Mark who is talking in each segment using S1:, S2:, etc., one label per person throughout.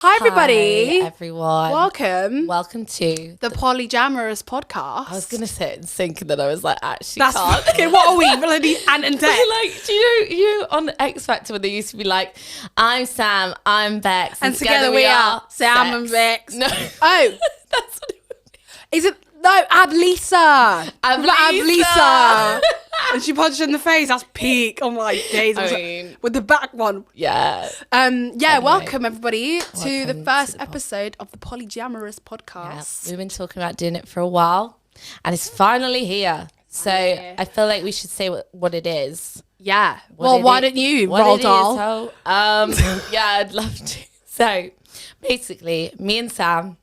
S1: Hi everybody.
S2: Hi everyone. Welcome to
S1: the Polyjamorous podcast.
S2: I was going to say it in sync and then I was like, actually
S1: That's
S2: can't.
S1: fucking, what are we? Bloody Ant and Dec.
S2: Like, do you know on X Factor when they used to be like, I'm Sam, I'm BECKS.
S1: And together we are Sam and BECKS.
S2: No.
S1: Oh.
S2: That's what it would be.
S1: Is it? No, Ablisa.
S2: Ablisa.
S1: And she punched her in the face. That's peak. Oh my days.
S2: I mean,
S1: with the back one.
S2: Yeah.
S1: Anyway, welcome everybody to the
S2: Welcome
S1: first
S2: to the
S1: episode of the Polyjamorous podcast.
S2: Yeah, we've been talking about doing it for a while and it's finally here. So I feel like we should say what it is.
S1: Yeah. Well, why don't you, Roald Dahl?
S2: Yeah, I'd love to. So basically, me and Sam,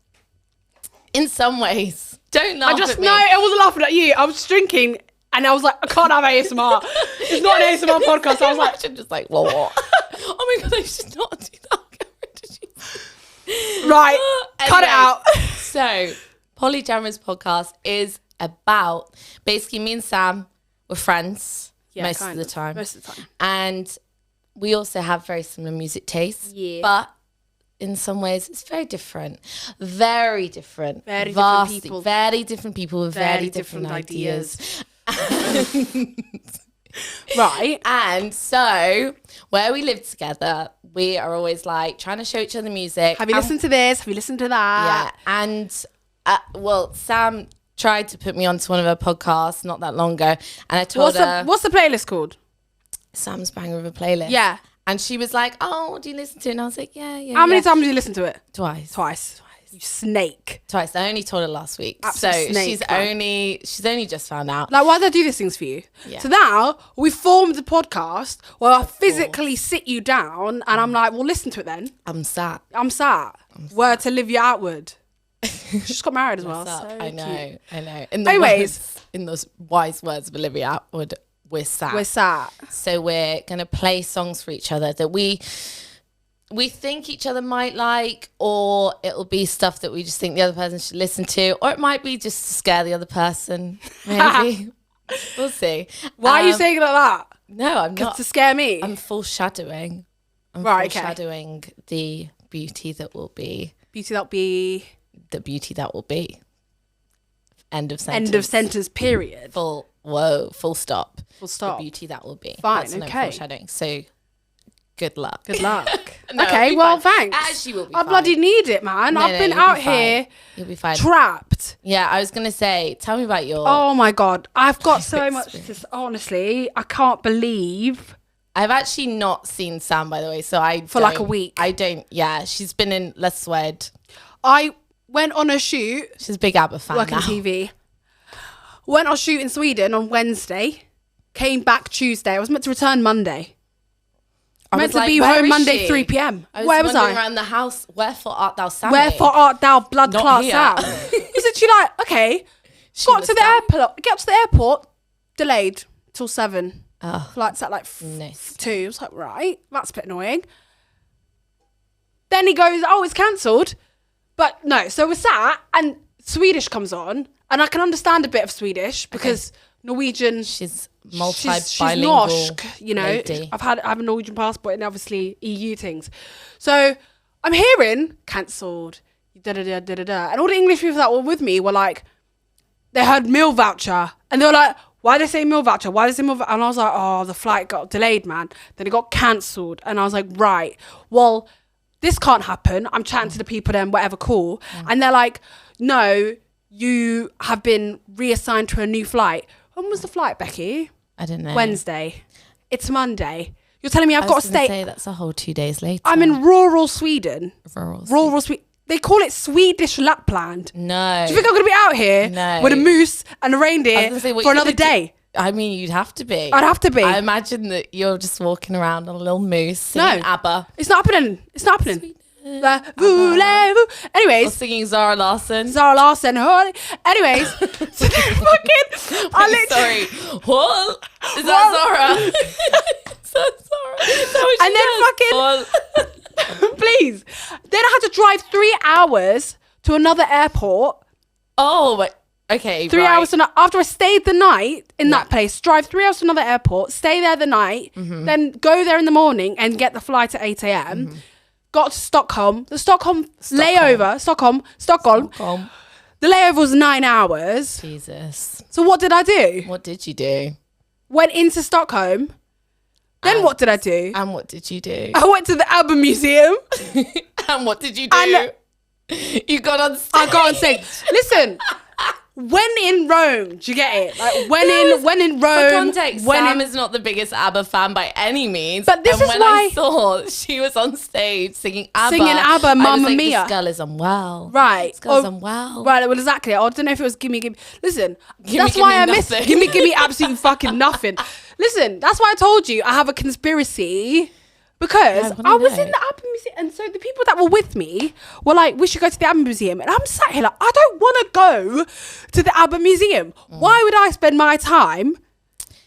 S2: in some ways, don't laugh at me.
S1: No, I wasn't laughing at you. I was drinking and I was like, I can't have ASMR. It's not an ASMR podcast. I was like,
S2: just like, well, what? Oh my God, I should not do that.
S1: Right, cut it out.
S2: So, Polyjamorous podcast is about, basically me and Sam, we're friends most of the time.
S1: Most of the time.
S2: And we also have very similar music tastes.
S1: Yeah.
S2: But in some ways, it's very different. Very different.
S1: Very different people.
S2: Very different people with very different ideas.
S1: Right.
S2: And so, where we live together, we are always like trying to show each other music.
S1: Have you listened to this? Have you listened to that?
S2: Yeah. And, well, Sam tried to put me onto one of her podcasts not that long ago. And I told her...
S1: What's the playlist called?
S2: Sam's Banger of a Playlist.
S1: Yeah.
S2: And she was like, oh, do you listen to it? And I was like, yeah.
S1: How many times did you listen to it?
S2: Twice.
S1: You snake.
S2: Twice. I only told her last week.
S1: Absolute
S2: so
S1: snake,
S2: she's only just found out.
S1: Like, why do I do these things for you?
S2: Yeah.
S1: So now we formed a podcast where I physically sit you down and I'm like, well, listen to it then.
S2: I'm sat.
S1: Word to live you outward. She just got married as well. So
S2: I know.
S1: cute.
S2: In those wise words of Olivia Atwood, we're sat. So we're going to play songs for each other that we think each other might like, or it'll be stuff that we just think the other person should listen to, or it might be just to scare the other person, maybe. We'll see.
S1: Why are you saying it like that?
S2: No, I'm not.
S1: To scare me?
S2: I'm foreshadowing.
S1: Okay.
S2: The beauty that will be.
S1: Beauty that be.
S2: The beauty that will be. End of sentence.
S1: End of sentence, period.
S2: Full stop.
S1: Full stop.
S2: The beauty that will be.
S1: Fine,
S2: That's
S1: okay.
S2: Foreshadowing. So, good luck.
S1: Good luck.
S2: No,
S1: okay, well,
S2: fine.
S1: thanks.
S2: Actually, will be
S1: I
S2: fine.
S1: bloody need it, man.
S2: No,
S1: I've been
S2: you'll
S1: out
S2: be fine.
S1: here
S2: You'll be fine.
S1: trapped.
S2: Yeah, I was going to say, tell me about your...
S1: Oh my God. I've got so much to... Honestly, I can't believe...
S2: I've actually not seen Sam, by the way, so
S1: For like a week.
S2: Yeah, she's been in Let's Wed.
S1: I went on a shoot.
S2: She's a big Abba fan
S1: Working
S2: now.
S1: TV. Went on a shoot in Sweden on Wednesday. Came back Tuesday. I was meant to return Monday. I meant to be home Monday 3 p.m. Where was I?
S2: Around the house. Wherefore art thou, Sammy?
S1: Wherefore art thou, blood
S2: Not
S1: clot
S2: here.
S1: Sam? Is it you like, okay, got to the airport. Get up to the airport. Delayed till 7.
S2: Oh,
S1: Flight's at like
S2: nice.
S1: 2. I was like, right, that's a bit annoying. Then he goes, oh, it's cancelled. But no, so we're sat and Swedish comes on and I can understand a bit of Swedish because Norwegian...
S2: She's
S1: She's
S2: bilingual
S1: norsk, you know.
S2: lady.
S1: I have a Norwegian passport and obviously EU things. So I'm hearing cancelled, da-da-da-da-da-da. And all the English people that were with me were like, they heard meal voucher. And they were like, why they say meal voucher? Why does they meal voucher? And I was like, oh, the flight got delayed, man. Then it got cancelled. And I was like, right, well, this can't happen. I'm chatting to the people then, whatever, cool. And they're like, no, you have been reassigned to a new flight. When was the flight, Becky?
S2: I don't know.
S1: Wednesday. It's Monday. You're telling me I've got to stay...
S2: Say that's a whole 2 days later.
S1: I'm in rural Sweden.
S2: Rural
S1: Sweden. They call it Swedish Lapland.
S2: No.
S1: Do you think I'm going to be out here with a moose and a reindeer for another day?
S2: I mean, you'd have to be.
S1: I'd have to be.
S2: I imagine that you're just walking around on a little moose singing Abba.
S1: It's not happening. It's not happening. Anyways,
S2: singing Zara Larsson.
S1: Anyways, so then fucking
S2: Sorry, what? Is that Zara? Is that Zara?
S1: And then fucking please. Then I had to drive 3 hours to another airport.
S2: Oh, but okay.
S1: 3 hours after I stayed the night in that place, drive 3 hours to another airport, stay there the night, then go there in the morning and get the flight at 8 a.m. got to Stockholm. The Stockholm layover. Stockholm. The layover was 9 hours.
S2: Jesus.
S1: So what did I do?
S2: What did you do?
S1: Went into Stockholm. Then what did I do?
S2: And what did you do?
S1: I went to the Abba Museum.
S2: And what did you do? You got on stage.
S1: I got on stage. Listen. When in Rome, do you get it? Like when in Rome.
S2: For context, Sam is not the biggest ABBA fan by any means.
S1: But this is
S2: when
S1: why
S2: I saw she was on stage singing ABBA,
S1: Mamma Mia.
S2: This girl is unwell.
S1: Right.
S2: This girl's unwell.
S1: Right. Well, exactly. I don't know if it was gimme. Listen,
S2: Gimme,
S1: that's why I
S2: gimme
S1: missed
S2: nothing.
S1: gimme absolutely fucking nothing. Listen, that's why I told you I have a conspiracy. Because I was in the ABBA Museum, and so the people that were with me were like, we should go to the ABBA Museum. And I'm sat here like, I don't want to go to the ABBA Museum. Why would I spend my time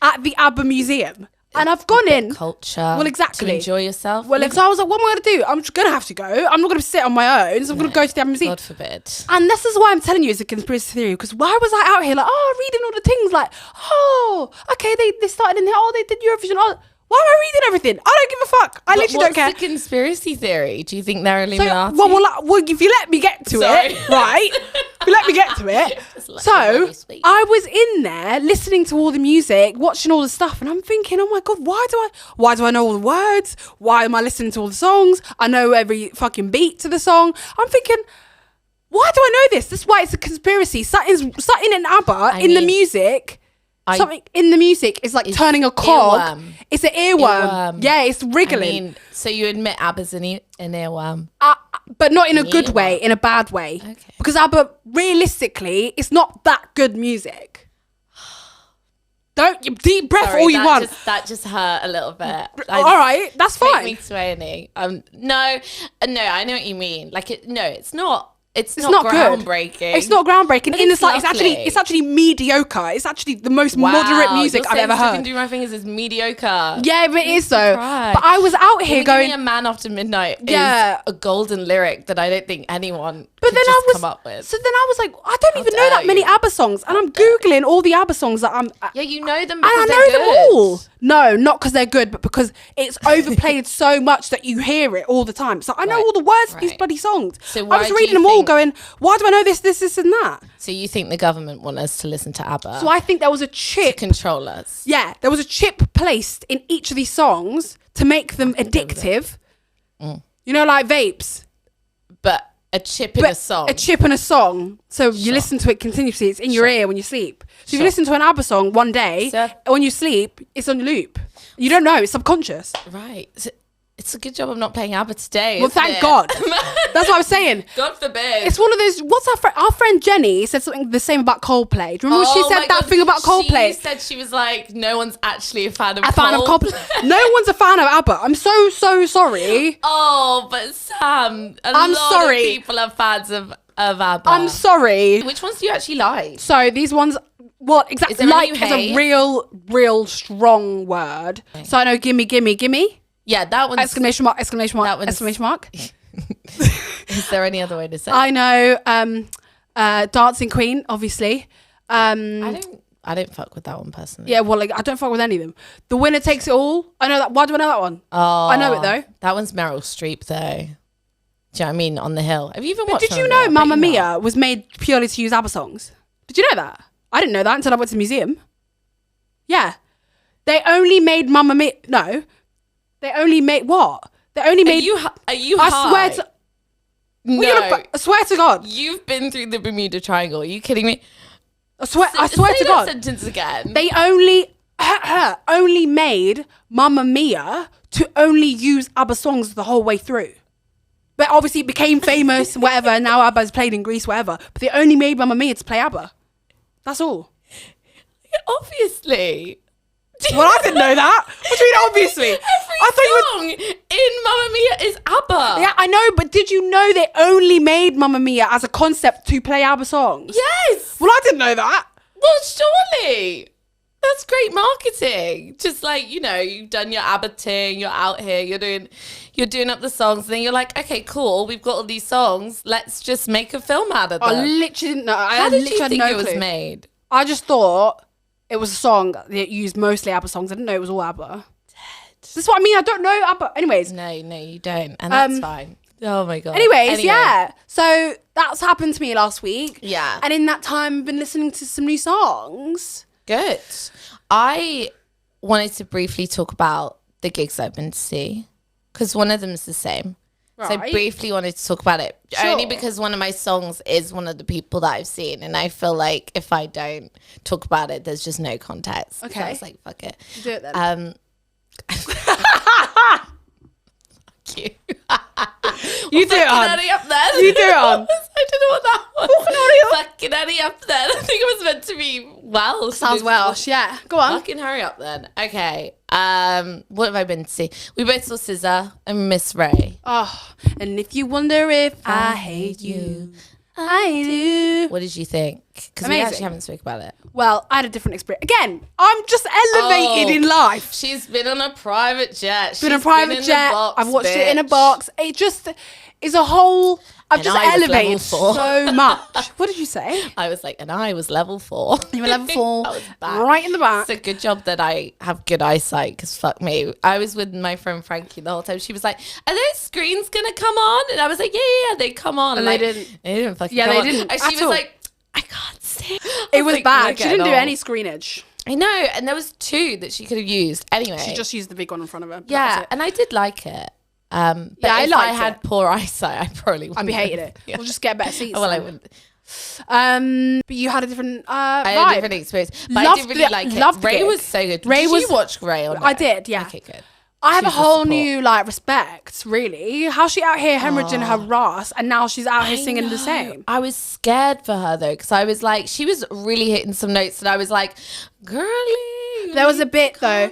S1: at the ABBA Museum? And I've gone in.
S2: Culture.
S1: Well, exactly.
S2: To enjoy yourself.
S1: Well, so I was like, what am I going to do? I'm just going to have to go. I'm not going to sit on my own. So I'm going to go to the ABBA Museum.
S2: God forbid.
S1: And this is why I'm telling you it's a conspiracy theory. Because why was I out here like, reading all the things like, okay, they started in here. They did Eurovision. Why am I reading everything? I don't give a fuck. I literally don't care.
S2: What's the conspiracy theory? Do you think they're Illuminati?
S1: So, well, if you let me get to it, right? If you let me get to it. So, I was in there listening to all the music, watching all the stuff, and I'm thinking, oh my God, why do I know all the words? Why am I listening to all the songs? I know every fucking beat to the song. I'm thinking, why do I know this? This is why it's a conspiracy. Something in ABBA, in the music. Something in the music is like turning a cog.
S2: Earworm.
S1: It's an earworm. Yeah, it's wriggling.
S2: So you admit ABBA's an earworm?
S1: But not in a good way, in a bad way. Okay. Because ABBA, realistically, it's not that good music. Don't you deep breath all you want.
S2: That just hurt a little bit.
S1: All right, that's fine.
S2: Take me to A&E. No, I know what you mean. Like it's not. It's not groundbreaking.
S1: Good. It's not groundbreaking. It's actually mediocre. It's actually the most moderate music I've ever heard.
S2: Can Do My Fingers is mediocre.
S1: Yeah, but it is though. But I was out here going.
S2: A Man After Midnight is a golden lyric that I don't think anyone come up with.
S1: So then I was like, I don't even know that many ABBA songs, and I'm googling all the ABBA songs that I'm.
S2: Yeah, you know them.
S1: And I know them all. No, not because they're good, but because it's overplayed so much that you hear it all the time. So I know all the words of these bloody songs. So I was reading them all going, why do I know this, and that?
S2: So you think the government want us to listen to ABBA?
S1: So I think there was a chip.
S2: To control us.
S1: Yeah, there was a chip placed in each of these songs to make them addictive. You know, like vapes.
S2: But a chip in a song.
S1: A chip in a song. So you listen to it continuously. It's in your ear when you sleep. So if you listen to an ABBA song one day, when you sleep, it's on loop. You don't know. It's subconscious.
S2: Right. It's a good job I'm not playing ABBA today.
S1: Well, thank God. That's what I was saying.
S2: God forbid.
S1: It's one of those. What's our friend Jenny said something the same about Coldplay. Do you remember she said that thing about Coldplay?
S2: She said she was like, no one's actually a fan of
S1: Coldplay. No one's a fan of ABBA. I'm so sorry.
S2: Oh, but Sam, a lot of people are fans of ABBA.
S1: I'm sorry.
S2: Which ones do you actually like?
S1: So these ones. What exactly? Like is a real strong word. Okay. So I know gimme.
S2: Yeah, that one's...
S1: Exclamation mark.
S2: Is there any other way to say it?
S1: I know Dancing Queen, obviously.
S2: I don't fuck with that one personally.
S1: Yeah, well, I don't fuck with any of them. The Winner Takes It All. I know that. Why do I know that one?
S2: Oh,
S1: I know it though.
S2: That one's Meryl Streep though. Do you know what I mean? On the Hill. Have you even watched
S1: Did you know Mamma Mia was made purely to use ABBA songs? Did you know that? I didn't know that until I went to the museum. Yeah. They only made Mamma Mia... No. They only made what? They only made...
S2: Are you
S1: I
S2: high?
S1: swear to...
S2: No.
S1: I swear to God.
S2: You've been through the Bermuda Triangle. Are you kidding me?
S1: I swear to God.
S2: Say that sentence again.
S1: They only made Mamma Mia to only use ABBA songs the whole way through. But obviously it became famous, whatever, and now ABBA's played in Greece, whatever. But they only made Mamma Mia to play ABBA. That's all.
S2: Obviously.
S1: Well, I didn't know that. What do you mean, obviously?
S2: Every song in Mamma Mia is ABBA.
S1: Yeah, I know, but did you know they only made Mamma Mia as a concept to play ABBA songs?
S2: Yes.
S1: Well, I didn't know that.
S2: Well, surely. That's great marketing. Just like, you know, you've done your ABBA thing, you're out here, you're doing up the songs, and then you're like, okay, cool, we've got all these songs, let's just make a film out of them.
S1: I literally didn't know.
S2: How did you think it was made?
S1: I just thought it was a song that used mostly ABBA songs. I didn't know it was all ABBA. This is what I mean. I don't know ABBA. Anyways.
S2: No, you don't. And that's fine. Oh my God.
S1: Anyways, yeah. So that's happened to me last week.
S2: Yeah.
S1: And in that time, I've been listening to some new songs.
S2: Good. I wanted to briefly talk about the gigs I've been to see, because one of them is the same. Right. So I briefly wanted to talk about it, only because one of my songs is one of the people that I've seen, and I feel like if I don't talk about it, there's just no context.
S1: Okay.
S2: So I was like, fuck it.
S1: Do it then.
S2: Fuck you.
S1: You do it on.
S2: Eddie up then.
S1: You do it on.
S2: I don't know what that was. Fucking Eddie up then. I think it was meant to be Welsh.
S1: Sounds Welsh, yeah. Go on.
S2: Fucking hurry up then. Okay. What have I been to see? We both saw SZA and Miss Ray.
S1: Oh, and if you wonder if I hate you, I do.
S2: What did you think? Because we actually haven't spoken about it.
S1: Well, I had a different experience. Again, I'm just elevated in life.
S2: She's been on a private jet.
S1: She's been on a private jet. I've watched it in a box. It just is a whole... I've just elevated so much. What did you say?
S2: I was like, and I was level 4.
S1: You were level 4.
S2: I was back.
S1: Right in the back.
S2: It's a good job that I have good eyesight, because fuck me. I was with my friend Frankie the whole time. She was like, are those screens going to come on? And I was like, yeah, they come on.
S1: And
S2: like,
S1: they didn't.
S2: They didn't fucking come on.
S1: They didn't.
S2: And she was like, I can't see.
S1: It was like, bad. She didn't do any screenage.
S2: I know. And there was 2 that she could have used. Anyway.
S1: She just used the big one in front of her.
S2: Yeah. And I did like it. But
S1: yeah,
S2: if I had poor eyesight, I probably wouldn't.
S1: I'd be hating it. Yeah. We'll just get better seats.
S2: Well, I wouldn't.
S1: But you had a different
S2: I had a different experience. But I did really like it. Ray was so good. Did you watch Ray or no?
S1: I did, yeah.
S2: Okay, good.
S1: I have a whole new respect, really. How's she out here hemorrhaging her ass, and now she's out here singing the same?
S2: I was scared for her though, because I was like, she was really hitting some notes, and I was like, girlie.
S1: There was a bit though.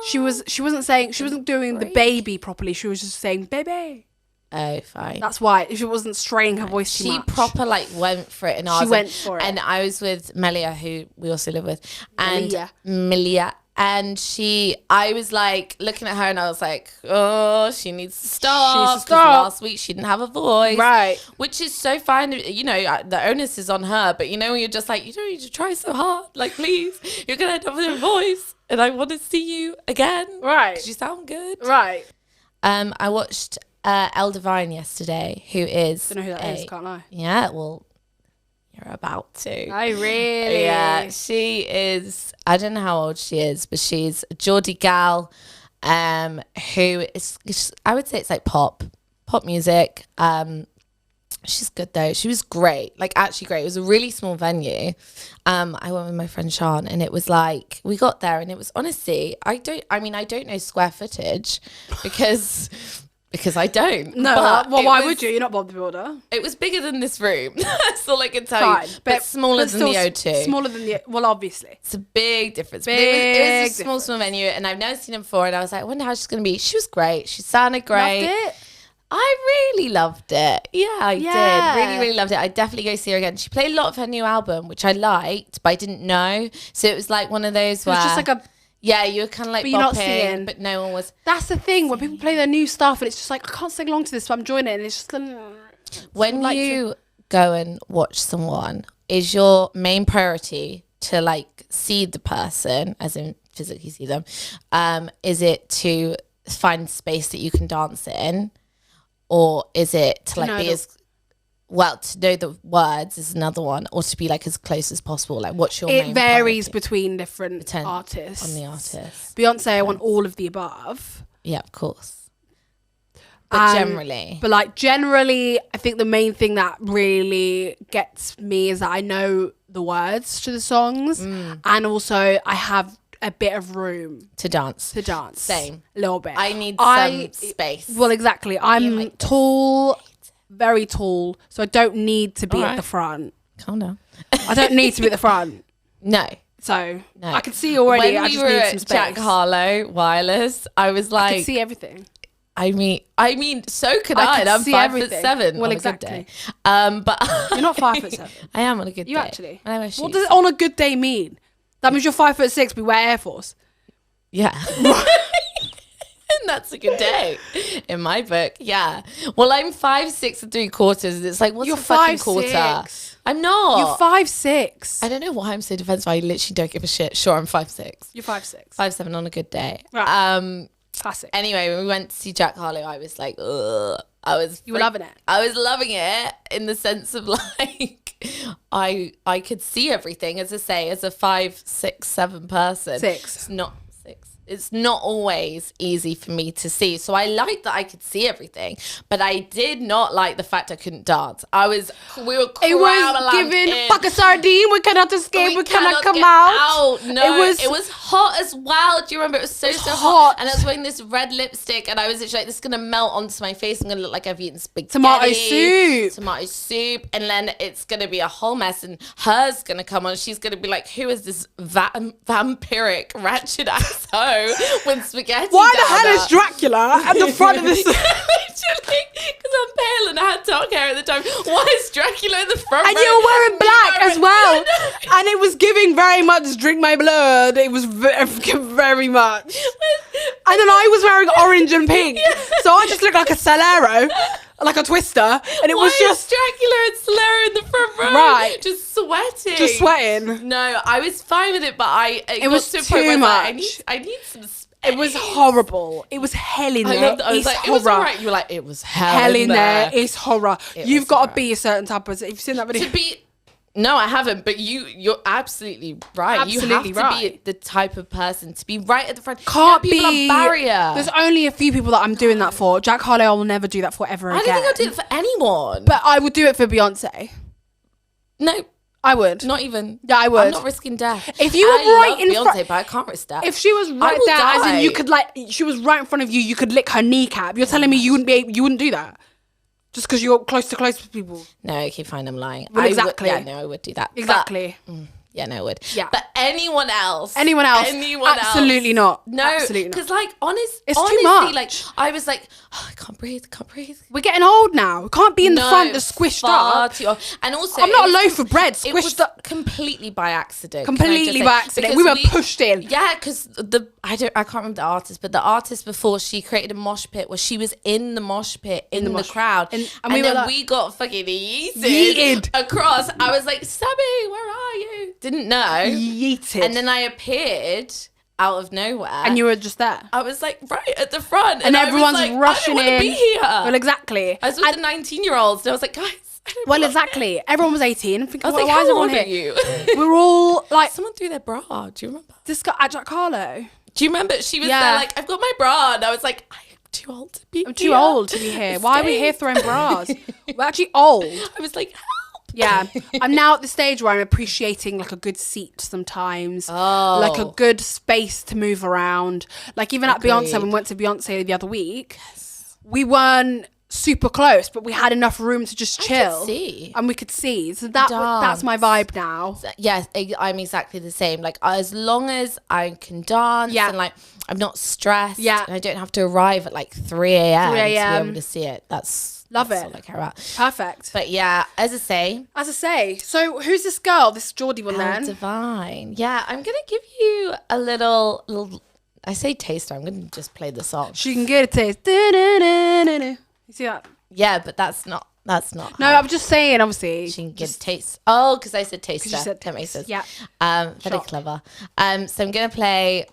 S1: She wasn't doing the baby properly. She was just saying baby.
S2: Oh, fine.
S1: That's why she wasn't straining her voice too much.
S2: She proper went for it, and I
S1: went for it.
S2: And I was with Mahalia, who we also live with, and Mahalia. And I was like looking at her, and I was like, oh, she needs to stop. Because last week she didn't have a voice.
S1: Right.
S2: Which is so fine. You know, the onus is on her. But, you know, you're just like, you don't need to try so hard. Like, please, you're going to end up with a voice. And I want to see you again.
S1: Right.
S2: Because you sound good.
S1: Right.
S2: I watched Elle Devine yesterday, who is...
S1: Don't know who that is, can't lie.
S2: Yeah, well... You're about to.
S1: I really?
S2: Yeah, she is, I don't know how old she is, but she's a Geordie gal who is, I would say it's like pop music. She's good though. She was great, like actually great. It was a really small venue. I went with my friend Sean, and it was like, we got there and it was honestly, I don't know square footage because I don't.
S1: No, well, why would you? You're not Bob the Builder.
S2: It was bigger than this room. That's all I can tell you. But smaller than the O2.
S1: Smaller than well, obviously.
S2: It's a big difference. It was a small venue, and I've never seen her before, and I was like, I wonder how she's going to be. She was great. She sounded great.
S1: Loved it?
S2: I really loved it. Yeah, I did. Really, really loved it. I'd definitely go see her again. She played a lot of her new album, which I liked, but I didn't know. So it was like one of those where...
S1: It was just like a...
S2: Yeah, you were kind of like bopping, but no one was...
S1: That's the thing, when people play their new stuff and it's just like, I can't sing along to this, so I'm joining it, and it's just...
S2: When you go and watch someone, is your main priority to like see the person, as in physically see them? Is it to find space that you can dance in? Or is it to like be as... Well, to know the words is another one, or to be like as close as possible. Like, what's your main
S1: It varies
S2: priority?
S1: between different artists.
S2: On the artists.
S1: Beyonce, I want all of the above.
S2: Yeah, of course. But generally.
S1: But like generally, I think the main thing that really gets me is that I know the words to the songs, and also I have a bit of room
S2: to dance.
S1: Same. A little bit.
S2: I need some space.
S1: Well, exactly. I'm tall. Very tall, so I don't need to be at the front.
S2: Calm down.
S1: I don't need to be at the front.
S2: No.
S1: So I can see already.
S2: When
S1: I just need some space.
S2: Jack Harlow Wireless, I was like,
S1: I can see everything.
S2: I mean, so could I. And I'm 5'7".
S1: Well, exactly.
S2: But
S1: you're not 5'7".
S2: I am on a good day.
S1: You actually.
S2: What
S1: does on a good day mean? That means you're 5'6", but wear Air Force.
S2: Yeah. And that's a good day in my book. Yeah. Well, I'm 5'6" and 3/4. It's like, what's a fucking quarter? I'm not.
S1: You're 5'6".
S2: I don't know why I'm so defensive. I literally don't give a shit. Sure, I'm 5'6".
S1: You're 5'6".
S2: 5'7" on a good day.
S1: Right. Classic.
S2: Anyway, when we went to see Jack Harlow, I was like, ugh.
S1: You were loving it.
S2: I was loving it in the sense of like, I could see everything. As I say, as a 5, 6, 7 person.
S1: 6.
S2: It's not 6. It's not always easy for me to see. So I liked that I could see everything, but I did not like the fact I couldn't dance. We were
S1: It was giving fuck a sardine. We cannot escape. We cannot come out.
S2: No, it was hot as well. Do you remember? It was so hot. And I was wearing this red lipstick, and I was literally like, this is gonna melt onto my face. I'm gonna look like I've eaten spaghetti. Tomato soup, and then it's gonna be a whole mess. And hers gonna come on. She's gonna be like, who is this vampiric ratchet asshole with spaghetti?
S1: Why the hell is Dracula at the front of this?
S2: Literally, because I'm pale and I had dark hair at the time. Why is Dracula in the front?
S1: And you were wearing black as well. And it was giving very much drink my blood. It was very much. And then I was wearing orange and pink. So I just looked like a Solero, like a Twister. And it was just
S2: Dracula and Solero in the front row.
S1: Right.
S2: Just sweating.
S1: Just sweating.
S2: No, I was fine with it, but
S1: it was too much.
S2: I need some space.
S1: It was horrible. It was hell in there.
S2: I was like, horror. It was alright. You were like, it was hell in there.
S1: It's horror. You've got to be a certain type of person. Have you seen that video?
S2: No, I haven't. But you're absolutely right.
S1: Absolutely
S2: you have to be the type of person to be right at the front.
S1: Can't
S2: people
S1: be.
S2: Are barrier.
S1: There's only a few people that I'm doing that for. Jack Harlow, I will never do that for ever again.
S2: I don't think I'll do it for anyone.
S1: But I would do it for Beyonce.
S2: No.
S1: I would.
S2: Not even.
S1: Yeah, I would.
S2: I'm not risking death.
S1: If you were right in front,
S2: Beyonce, but I can't risk death.
S1: If she was right there, as in you could she was right in front of you, you could lick her kneecap. You're telling me you wouldn't do that, just because you're close to people.
S2: No, okay, fine, I'm lying.
S1: Well, exactly.
S2: I would do that.
S1: Exactly.
S2: But, yeah, no, I would.
S1: Yeah.
S2: But anyone else?
S1: Absolutely not.
S2: No,
S1: absolutely not.
S2: because honestly,
S1: too much.
S2: Like I was like, oh, I can't breathe.
S1: We're getting old now. We can't be in the front, the squished up.
S2: And also,
S1: I'm not a loaf of bread squished up.
S2: Completely by accident.
S1: Completely by accident. We were pushed in.
S2: Yeah, because I can't remember the artist, but the artist before, she created a mosh pit where she was in the mosh pit in the crowd, and then we got fucking yeeted across. I was like, Sammy, where are you? Didn't know.
S1: Yeeted.
S2: And then I appeared out of nowhere.
S1: And you were just there.
S2: I was like right at the front.
S1: And everyone's rushing in.
S2: I don't want to be here.
S1: Well, exactly.
S2: I was with the 19-year-olds and I was like, guys.
S1: Well, exactly. Everyone was 18.
S2: I was like, how old are you?
S1: We're all like...
S2: Someone threw their bra. Do you remember?
S1: This guy at Jack Harlow.
S2: Do you remember? She was there like, I've got my bra. And I was like, I am too old to be here.
S1: I'm too old to be here. Why are we here throwing bras? We're actually old.
S2: I was like,
S1: yeah, I'm now at the stage where I'm appreciating like a good seat sometimes, like a good space to move around. Like even at Beyonce, when we went to Beyonce the other week, we weren't super close, but we had enough room to just chill, and we could see. So that's my vibe now.
S2: Yes, I'm exactly the same. Like as long as I can dance, and like I'm not stressed, and I don't have to arrive at like 3 a.m. to be able to see it. That's all I care about.
S1: Perfect.
S2: But yeah, as I say.
S1: So who's this girl? This Geordie one then?
S2: Divine. Yeah, I'm gonna give you a little. I say taster. I'm gonna just play the song.
S1: She can get a taste. You see that?
S2: Yeah, but that's not.
S1: No, I'm just saying. Obviously,
S2: she can get a taste. Oh, because I said taster. That makes sense.
S1: Yeah.
S2: Very clever. So I'm gonna play.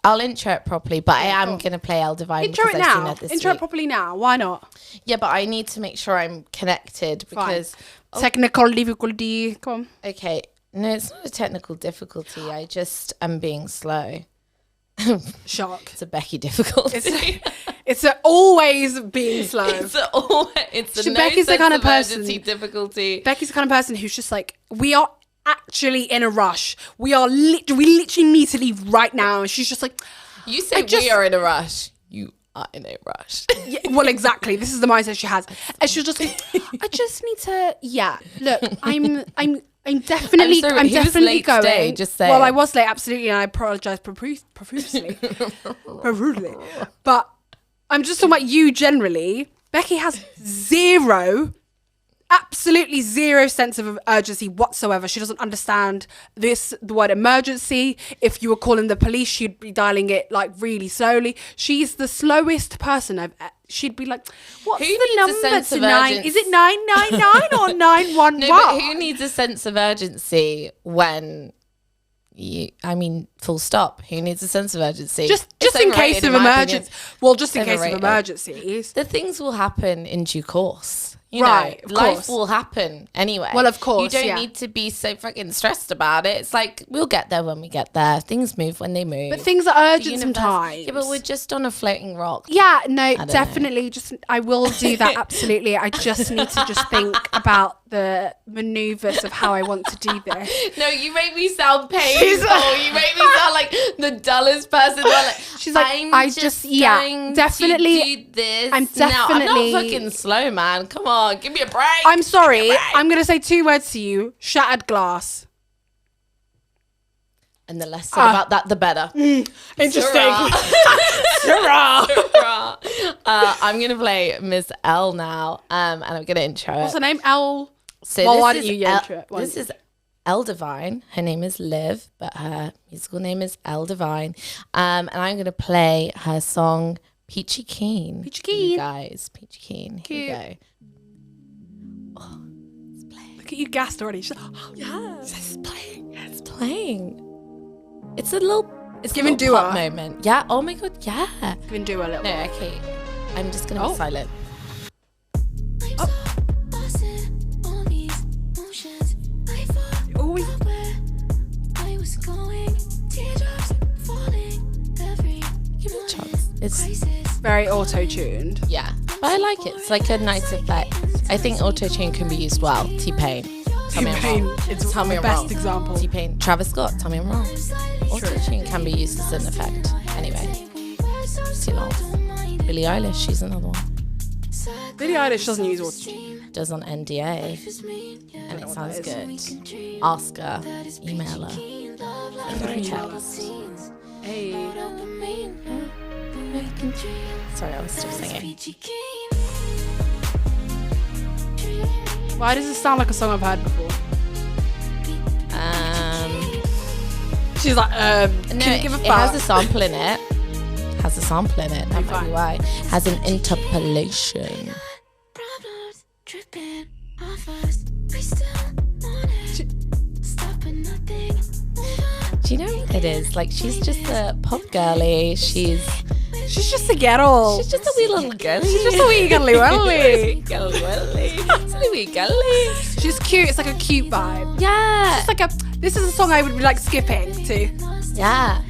S2: I'll intro it properly, but I am going to play El Divine.
S1: Intro it now. Intro it properly now. Why not?
S2: Yeah, but I need to make sure I'm connected because...
S1: Technical difficulty. Come on.
S2: Okay. No, it's not a technical difficulty. I just am being slow.
S1: Shock.
S2: It's a Becky difficulty.
S1: It's always being slow.
S2: Becky's the kind of person. Difficulty.
S1: Becky's the kind of person who's just like, we are actually in a rush. We literally need to leave right now. And she's just like,
S2: you say we are in a rush. You are in a rush.
S1: Yeah, well, exactly. This is the mindset she has. And she's just like, I just need to, look, I'm definitely going.
S2: Today? Just say.
S1: Well, I was late, absolutely, and I apologize profusely. But I'm just talking about you generally. Becky has absolutely zero sense of urgency whatsoever. She doesn't understand the word emergency. If you were calling the police, she'd be dialing it like really slowly. She's the slowest person she'd be like, what's the number to 9? Is it 999 or 911?
S2: No, but who needs a sense of urgency when full stop. Who needs a sense of urgency?
S1: Just in case of emergency. Well, just in case of emergencies.
S2: The things will happen in due course.
S1: Right, of
S2: life
S1: course.
S2: will happen anyway.
S1: Well, of course,
S2: you don't need to be so fucking stressed about it. It's like we'll get there when we get there. Things move when they move.
S1: But things are urgent sometimes.
S2: Yeah, but we're just on a floating rock.
S1: Yeah, no, definitely. I will do that. Absolutely. I just need to just think about the maneuvers of how I want to do this.
S2: No, you make me sound painful. You make me sound like the dullest person.
S1: She's like, definitely
S2: do this.
S1: I'm definitely.
S2: I'm not fucking slow, man. Come on, give me a break.
S1: I'm sorry. I'm gonna say 2 words to you: shattered glass.
S2: And the less said about that, the better.
S1: Interesting.
S2: I'm gonna play Miss L now, and I'm gonna intro it.
S1: What's her name? L.
S2: So why don't you intro it? This is Elle Devine. Her name is Liv, but her musical name is Elle Devine. And I'm going to play her song Peachy Keen.
S1: Peachy Keen.
S2: You guys, Peachy Keen. Here we go. Oh, it's playing.
S1: Look at you gassed already. She's like, oh, yeah.
S2: It's playing. It's playing. It's a little... It's
S1: giving
S2: a little
S1: Dua.
S2: pop moment. Yeah. Oh my God. Yeah.
S1: Giving Dua a little.
S2: No, okay. I'm just going to be silent.
S1: Oh.
S2: It's
S1: very auto-tuned.
S2: Yeah, but I like it. It's like a nice effect. I think auto-tune can be used well. T-Pain. Tell me I'm wrong.
S1: It's
S2: tell me
S1: the
S2: I'm
S1: best
S2: wrong.
S1: example.
S2: T-Pain. Travis Scott. Tell me I'm wrong. Auto-tune can be used as an effect. Anyway, it's too long. Billie Eilish. She's another one.
S1: Billie Eilish doesn't use auto-tune.
S2: Does on NDA. And it sounds good. Ask her. Email her. Send her a text.
S1: Hey.
S2: Sorry, I was still singing.
S1: Why does this sound like a song I've heard before? She's like,
S2: no,
S1: can you give a fuck?
S2: It has a sample in it. That might be why. Has an interpolation. Do you know what it is? Like, she's just a pop girly. She's
S1: just a girl.
S2: She's just a wee little girly.
S1: She's just a wee girly welly.
S2: It's a wee girly.
S1: She's cute. It's like a cute vibe.
S2: Yeah.
S1: It's like this is a song I would be like skipping to.
S2: Yeah. I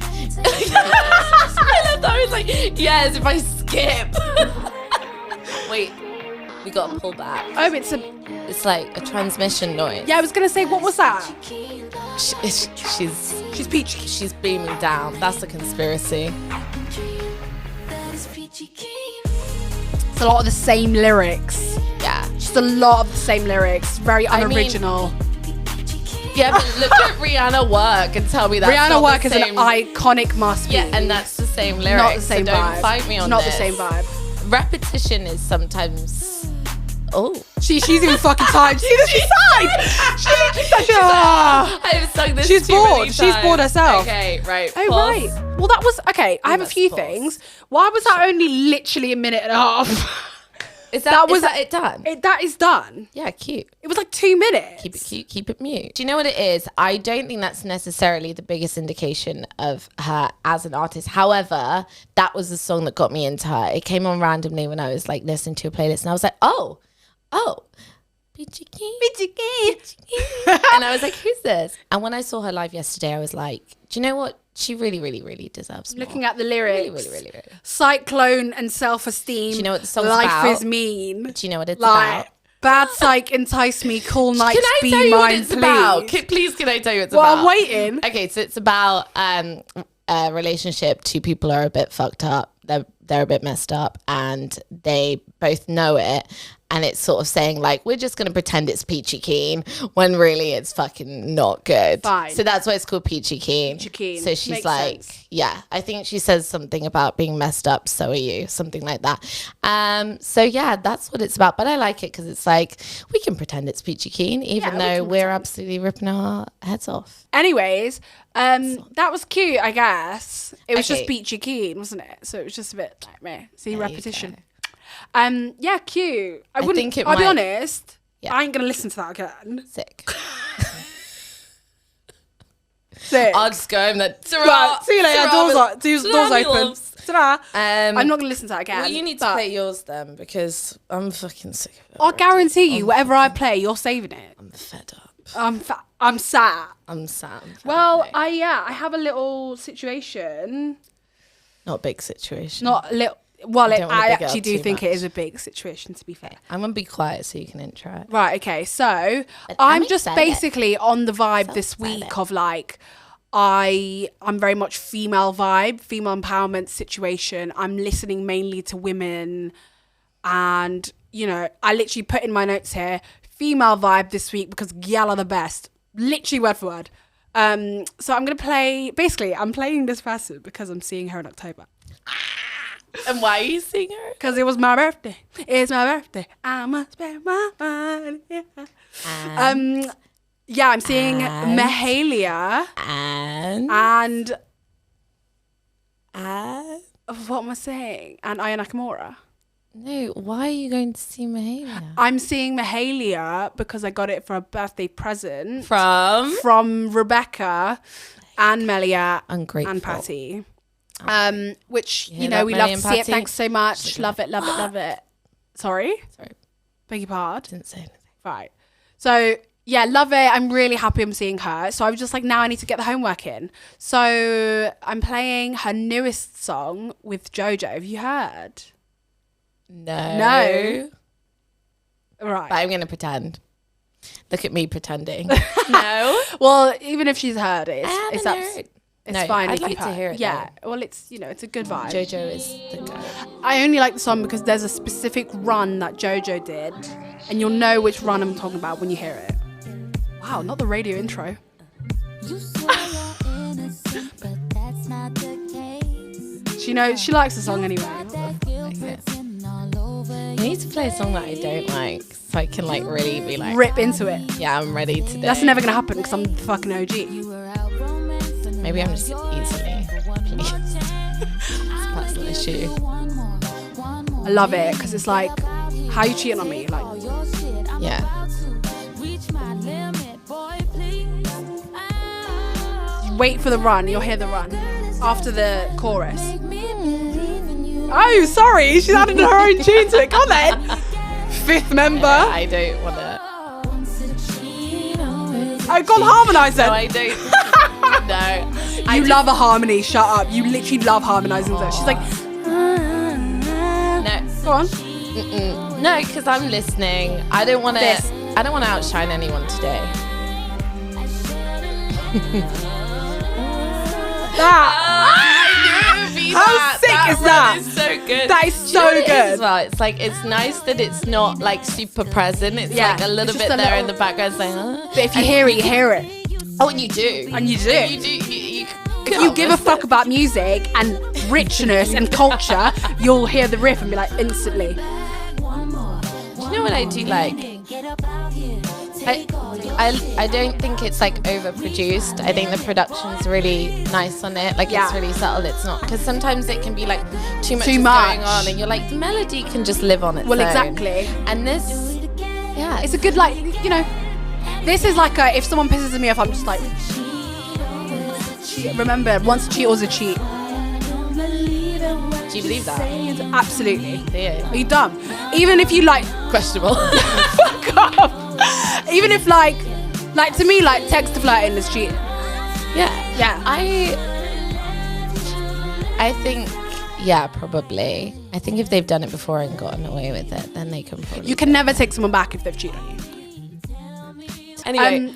S2: love that. I was like, yes, if I skip. Wait, we got to pull back.
S1: Oh,
S2: it's like a transmission noise.
S1: Yeah, I was gonna say, what was that?
S2: She's
S1: peachy.
S2: She's beaming down. That's a conspiracy.
S1: It's a lot of the same lyrics.
S2: Yeah,
S1: just a lot of the same lyrics. Very unoriginal.
S2: Yeah, but look at Rihanna work and tell me that
S1: Rihanna work is an iconic must be.
S2: Yeah, and that's the same lyrics.
S1: Not the same
S2: so
S1: vibe.
S2: Don't fight me on
S1: not
S2: this.
S1: The same vibe.
S2: Repetition is sometimes. Oh,
S1: she's even fucking tired. She's tired.
S2: I've sung this.
S1: She's bored. She's bored herself.
S2: Okay, right.
S1: Oh, right. Well, that was okay. I have a few things. Why was that only literally a minute and a half?
S2: Is that it done?
S1: That is done.
S2: Yeah, cute.
S1: It was like 2 minutes.
S2: Keep it cute, keep it mute. Do you know what it is? I don't think that's necessarily the biggest indication of her as an artist. However, that was the song that got me into her. It came on randomly when I was like listening to a playlist and I was like, oh, Peachy Keen. And I was like, who's this? And when I saw her live yesterday, I was like, do you know what? She really, really, really deserves more.
S1: Looking at the lyrics.
S2: Really, really, really.
S1: Cyclone and self-esteem.
S2: Do you know what the song's
S1: Life
S2: about?
S1: Is mean.
S2: Do you know what it's about?
S1: Bad psych entice me, cool nights
S2: can I
S1: be
S2: tell you
S1: mine,
S2: what it's
S1: please.
S2: About? Please, can I tell you what it's
S1: well,
S2: about?
S1: I'm waiting.
S2: Okay, so it's about a relationship. 2 people are a bit fucked up. They're a bit messed up and they both know it. And it's sort of saying like, we're just going to pretend it's Peachy Keen when really it's fucking not good.
S1: Fine.
S2: So that's why it's called Peachy Keen.
S1: Peachy Keen.
S2: So she's
S1: Makes
S2: like,
S1: sense.
S2: yeah, I think she says something about being messed up. So are you, something like that. So yeah, that's what it's about. But I like it because it's like, we can pretend it's Peachy Keen, even though we're absolutely ripping our heads off.
S1: Anyways, that was cute, I guess. It was just Peachy Keen, wasn't it? So it was just a bit like meh. See, there repetition. Yeah, cute. I'll be honest. Yeah. I ain't gonna listen to that again.
S2: Sick.
S1: Sick.
S2: I'll just go home then.
S1: Right, see you later. Doors open. Ta-da. I'm not gonna listen to that again.
S2: Well, you need to play yours then, because I'm fucking sick of it.
S1: I'll guarantee you, whatever I play, you're saving it.
S2: I'm fed up.
S1: I'm sad.
S2: I'm sad.
S1: Well, I have a little situation.
S2: Not a big situation.
S1: Not a little. Well, I actually do think
S2: much.
S1: it is a big situation, to be fair.
S2: I'm going to be quiet so you can intro it.
S1: Right, okay. So, I'm just basically on the vibe this week of like, I'm very much female vibe, female empowerment situation. I'm listening mainly to women. And, you know, I literally put in my notes here, female vibe this week because gyal are the best. Literally word for word. So I'm going to play, basically, I'm playing this person because I'm seeing her in October.
S2: And why are you seeing her?
S1: Because it was my birthday. It's my birthday. I must spend my money. Yeah, I'm seeing Mahalia. And what am I saying? And Aya Nakamura.
S2: No, why are you going to see Mahalia?
S1: I'm seeing Mahalia because I got it for a birthday present.
S2: From
S1: Rebecca and Melia
S2: Ungrateful.
S1: and Patty. Which, you know, we love to see it. Thanks so much. Love it, love it, love it. Sorry? Beg your pardon?
S2: Didn't say anything.
S1: Right. So, yeah, love it. I'm really happy I'm seeing her. So I was just like, now I need to get the homework in. So I'm playing her newest song with JoJo. Have you heard? No. Right.
S2: But I'm going to pretend. Look at me pretending. No.
S1: Well, even if she's heard it, it's fine.
S2: I'd like to hear it.
S1: Yeah. Though. Well, it's, you know, it's a good vibe.
S2: JoJo is the guy.
S1: I only like the song because there's a specific run that JoJo did, and you'll know which run I'm talking about when you hear it. Wow, not the radio intro. She knows, she likes the song anyway.
S2: You need to play a song that I don't like, so I can like really be like
S1: rip into it.
S2: Yeah, I'm ready today.
S1: That's never gonna happen because I'm the fucking OG.
S2: Maybe I'm just easily pleased. It's a personal issue.
S1: I love it because it's like, how you cheating on me? Like,
S2: yeah.
S1: You wait for the run. You'll hear the run after the chorus. Oh, sorry, she's added her own tune to it. Come on, fifth member.
S2: I don't want to.
S1: I can't harmonise it.
S2: No, I don't. No.
S1: You love a harmony. Shut up. You literally love harmonising that. She's like,
S2: no.
S1: Go on.
S2: Mm-mm. No, because I'm listening. I don't want to outshine anyone today.
S1: How sick is that?
S2: Is so good.
S1: That is so good.
S2: As well? It's like, it's nice that it's not like super present. It's like a little bit there in the background saying,
S1: but if you hear it, you hear it.
S2: Oh, and you do.
S1: And you do.
S2: If
S1: you give a fuck about music and richness and culture, you'll hear the riff and be like instantly.
S2: Do you know what I do like? I don't think it's like overproduced. I think the production's really nice on it. Like it's really subtle. It's not, because sometimes it can be like too much going on, and you're like, the melody can just live on its own.
S1: Well, exactly.
S2: And this,
S1: it's a good, like, you know, this is like if someone pisses me off, I'm just like, remember, once a cheat, always a cheat.
S2: Do you believe that?
S1: Absolutely.
S2: Yeah.
S1: Are you dumb? Even if you like
S2: questionable.
S1: Fuck off. Even if like to me, like text to flirting is cheating.
S2: Yeah. I think, probably. I think if they've done it before and gotten away with it, then they can probably.
S1: You can never take someone back if they've cheated on you.
S2: Anyway,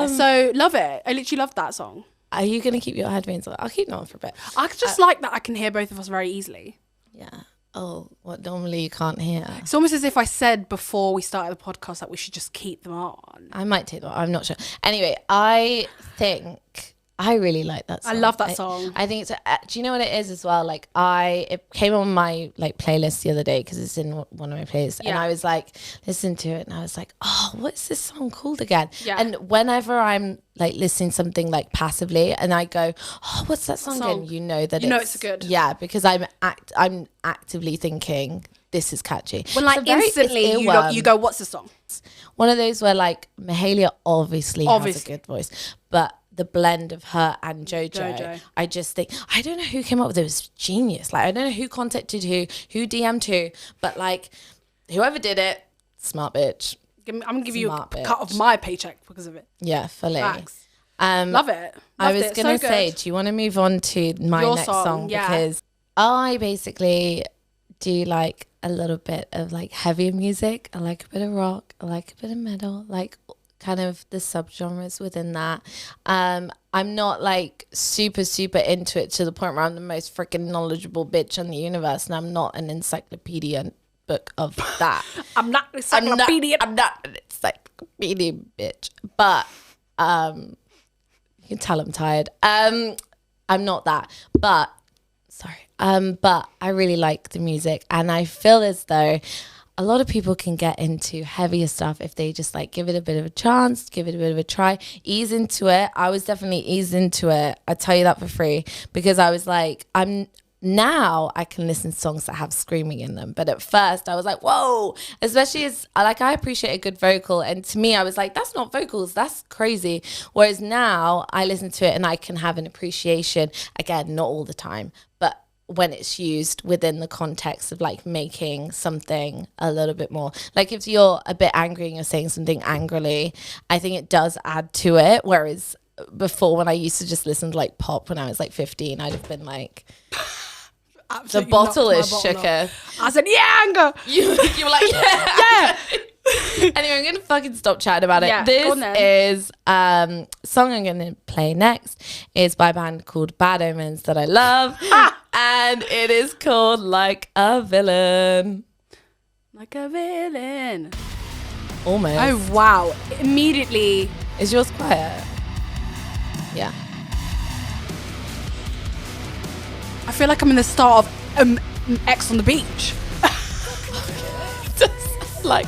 S1: so love it. I literally love that song.
S2: Are you going to keep your headphones on? I'll keep them on for a bit.
S1: I just like that I can hear both of us very easily.
S2: Yeah. Oh, what normally you can't hear.
S1: It's almost as if I said before we started the podcast that we should just keep them on.
S2: I might take them on. I'm not sure. Anyway, I think I really like that song.
S1: I love that song.
S2: I think it's, do you know what it is as well? Like it came on my like playlist the other day because it's in one of my playlists, and I was like, listen to it, and I was like, oh, what's this song called again? Yeah. And whenever I'm like listening to something like passively, and I go, oh, what's that song again? You know that it's good. Yeah, because I'm actively thinking this is catchy.
S1: Well, like instantly you go, what's the song?
S2: One of those where like Mahalia obviously has a good voice, but the blend of her and Jojo. I just think, I don't know who came up with it. It was genius. Like, I don't know who contacted who DM'd who, but like, whoever did it, smart bitch.
S1: I'm going to give you a cut of my paycheck because of it.
S2: Yeah, fully.
S1: Thanks. Love it.
S2: I was going to say, do you want to move on to your next song?
S1: Yeah.
S2: Because I basically do like a little bit of like heavier music. I like a bit of rock. I like a bit of metal, like kind of the subgenres within that. I'm not like super into it to the point where I'm the most freaking knowledgeable bitch in the universe, and I'm not an encyclopedia book of that.
S1: I'm not an encyclopedia.
S2: I'm not an encyclopedia bitch, but you can tell I'm tired. I'm not that, but I really like the music, and I feel as though a lot of people can get into heavier stuff if they just like give it a bit of a chance, give it a bit of a try, ease into it. I was definitely eased into it. I tell you that for free, because I was like, now I can listen to songs that have screaming in them. But at first I was like, whoa, especially as I appreciate a good vocal. And to me, I was like, that's not vocals, that's crazy. Whereas now I listen to it and I can have an appreciation, again, not all the time, but when it's used within the context of like making something a little bit more, like if you're a bit angry and you're saying something angrily, I think it does add to it. Whereas before, when I used to just listen to like pop when I was like 15, I'd have been like, absolutely, the bottle is shooker.
S1: I said, yeah, anger.
S2: You were like, yeah. Anyway, I'm going to fucking stop chatting about it.
S1: Yeah,
S2: this is song I'm going to play next is by a band called Bad Omens that I love. And it is called Like a Villain.
S1: Like a villain.
S2: Almost.
S1: Oh, wow. Immediately.
S2: Is yours quiet? Yeah.
S1: I feel like I'm in the start of X on the Beach.
S2: Just like.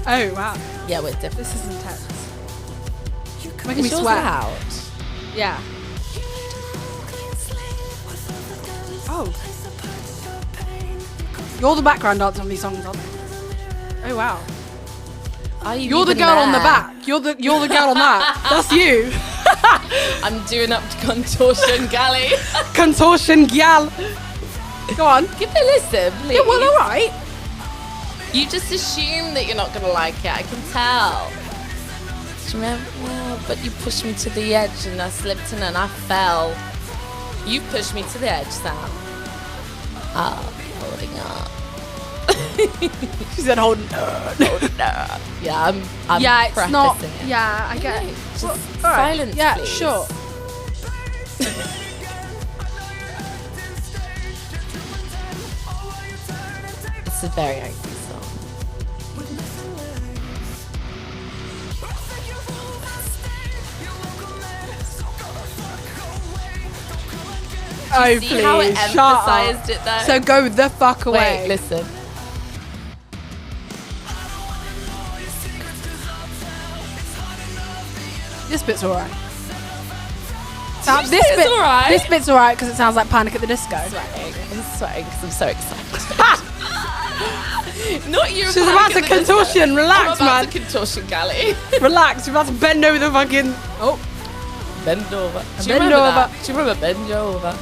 S1: Oh, wow.
S2: Yeah, we're different.
S1: This is intense. Making me
S2: yours
S1: sweat.
S2: Loud?
S1: Yeah. Oh. You're the background dancer on these songs, aren't you? Oh, wow. You're the girl on the back. You're the girl on that. That's you.
S2: I'm doing up to contortion galley.
S1: Contortion gal. Go on.
S2: Give it a listen, please.
S1: Yeah, well, all right.
S2: You just assume that you're not going to like it. I can tell. Do you remember? Oh, but you pushed me to the edge and I slipped in and I fell. You pushed me to the edge, Sam. Holding up.
S1: She said holding
S2: up. Yeah, I'm
S1: yeah, it's not.
S2: It.
S1: Yeah, I get it.
S2: Just
S1: well,
S2: silence,
S1: yeah,
S2: please.
S1: Sure.
S2: It's a very angry song.
S1: Oh,
S2: see
S1: please.
S2: How it emphasized it though?
S1: So go the fuck away.
S2: Wait, listen.
S1: This bit's alright.
S2: This
S1: bit's alright because it sounds like Panic at the Disco.
S2: I'm sweating because I'm so excited. Not you.
S1: She's about to contortion. Relax,
S2: I'm
S1: man.
S2: about to contortion galley.
S1: Relax. You're about to bend over the fucking. Oh.
S2: Bend over.
S1: Do you remember that?
S2: Do you remember Bend Over?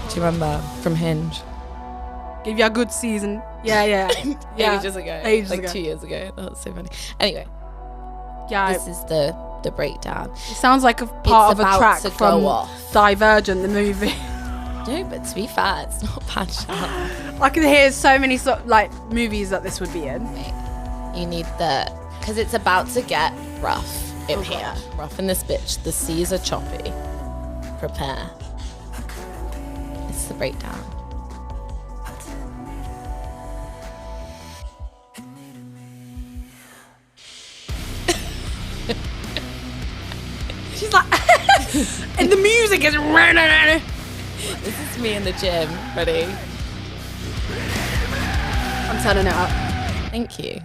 S2: Do you remember from Hinge?
S1: Give you a good season. Yeah.
S2: Ages ago.
S1: Ago.
S2: 2 years ago. That's so funny. Anyway.
S1: Yeah.
S2: This is the breakdown.
S1: It sounds like a part of a track from Divergent, the movie.
S2: No, but to be fair, it's not bad shot.
S1: I can hear so many movies that this would be in.
S2: You need because it's about to get rough in here. Rough in this bitch. The seas are choppy. Prepare. It's the breakdown.
S1: She's like, and the music is.
S2: This is me in the gym. Ready?
S1: I'm turning it up.
S2: Thank you.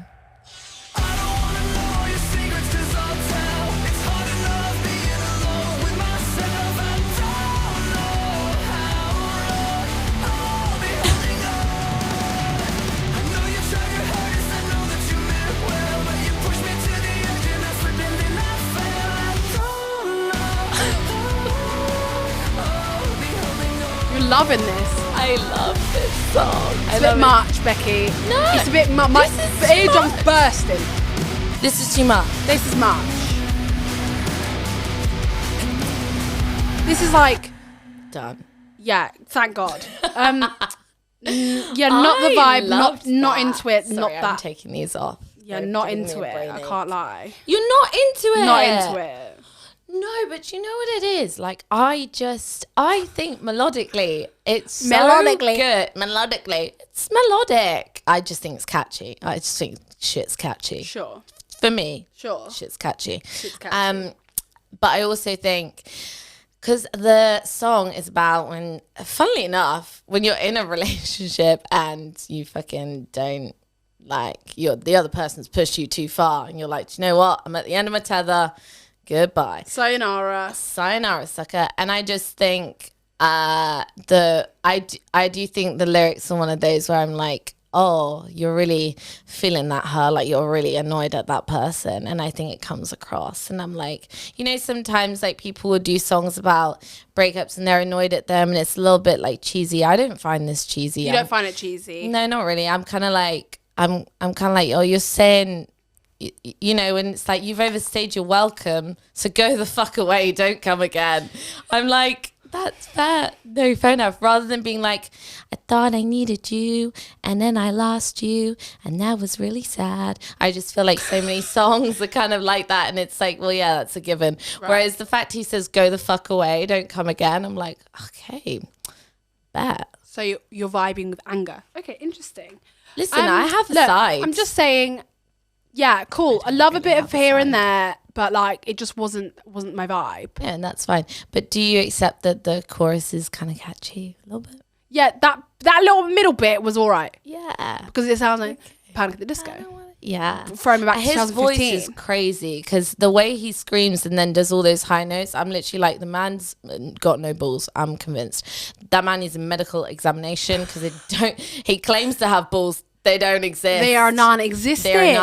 S1: loving this.
S2: I love this song.
S1: It's a bit much, Becky.
S2: No.
S1: It's a bit much. My eardrum's bursting.
S2: This is too much.
S1: This is much. This is like...
S2: Done.
S1: Yeah, thank God. Yeah, not the vibe, not into it,
S2: Sorry,
S1: not
S2: I'm
S1: that.
S2: taking these off.
S1: Yeah, not into it. I can't lie.
S2: You're not into it.
S1: Not into it.
S2: No, but you know what it is? Like, I think melodically, it's so good. Melodically, it's melodic. I just think it's catchy. I just think shit's catchy.
S1: Sure.
S2: For me.
S1: Sure.
S2: Shit's catchy.
S1: Shit's catchy.
S2: But I also think, because the song is about when, funnily enough, when you're in a relationship and you fucking don't, like, the other person's pushed you too far and you're like, do you know what? I'm at the end of my tether. Goodbye.
S1: Sayonara,
S2: sucker. And I just think I do think the lyrics are one of those where I'm like, oh, you're really feeling that her, like you're really annoyed at that person. And I think it comes across. And I'm like, you know, sometimes like people would do songs about breakups and they're annoyed at them and it's a little bit like cheesy. I don't find this cheesy.
S1: You don't find it cheesy?
S2: No, not really. I'm kind of like, oh, you're saying, you know, and it's like, you've overstayed your welcome, so go the fuck away, don't come again. I'm like, that's fair. No, fair enough. Rather than being like, I thought I needed you, and then I lost you, and that was really sad. I just feel like so many songs are kind of like that, and it's like, well, yeah, that's a given. Right. Whereas the fact he says, go the fuck away, don't come again, I'm like, okay, bet.
S1: So you're vibing with anger. Okay, interesting.
S2: Listen, I have a side.
S1: I'm just saying... Yeah, cool. I love a bit of here and there, but like it just wasn't my vibe.
S2: Yeah, and that's fine. But do you accept that the chorus is kind of catchy a little bit?
S1: Yeah, that little middle bit was all right.
S2: Yeah,
S1: because it sounds like Panic at the Disco.
S2: Yeah,
S1: throwing me back to
S2: his
S1: 2015.
S2: Voice is crazy because the way he screams and then does all those high notes. I'm literally like, the man's got no balls. I'm convinced that man needs a medical examination because he claims to have balls. They don't exist.
S1: They are non-existent.
S2: They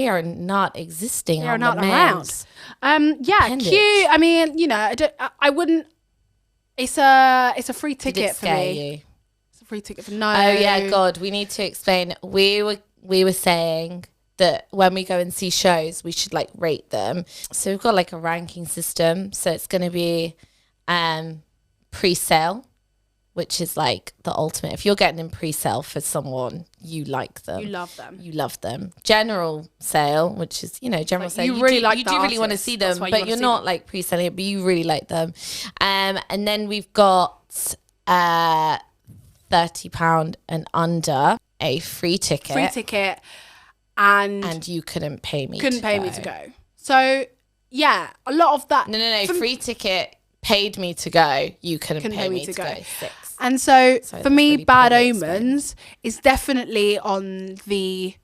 S2: are not existing.
S1: They are not around. Yeah,
S2: Appendage.
S1: cute. I mean, you know, I wouldn't. It's a free ticket for me.
S2: You?
S1: It's a free ticket for no.
S2: Oh yeah, God. We need to explain. We were saying that when we go and see shows, we should like rate them. So we've got like a ranking system. So it's going to be pre-sale, which is like the ultimate. If you're getting in pre-sale for someone, you like them.
S1: You love them.
S2: You love them. General sale, which is, you know, general sale.
S1: You really like
S2: You do really want to see them, but you're not like pre-selling it, but you really like them. And then we've got £30 and under, a free ticket.
S1: Free ticket. And
S2: you couldn't pay me
S1: to go. So, yeah, a lot of that.
S2: No. Free ticket, paid me to go. You couldn't pay me to go. 6.
S1: And so for me, really Bad Omens is definitely on the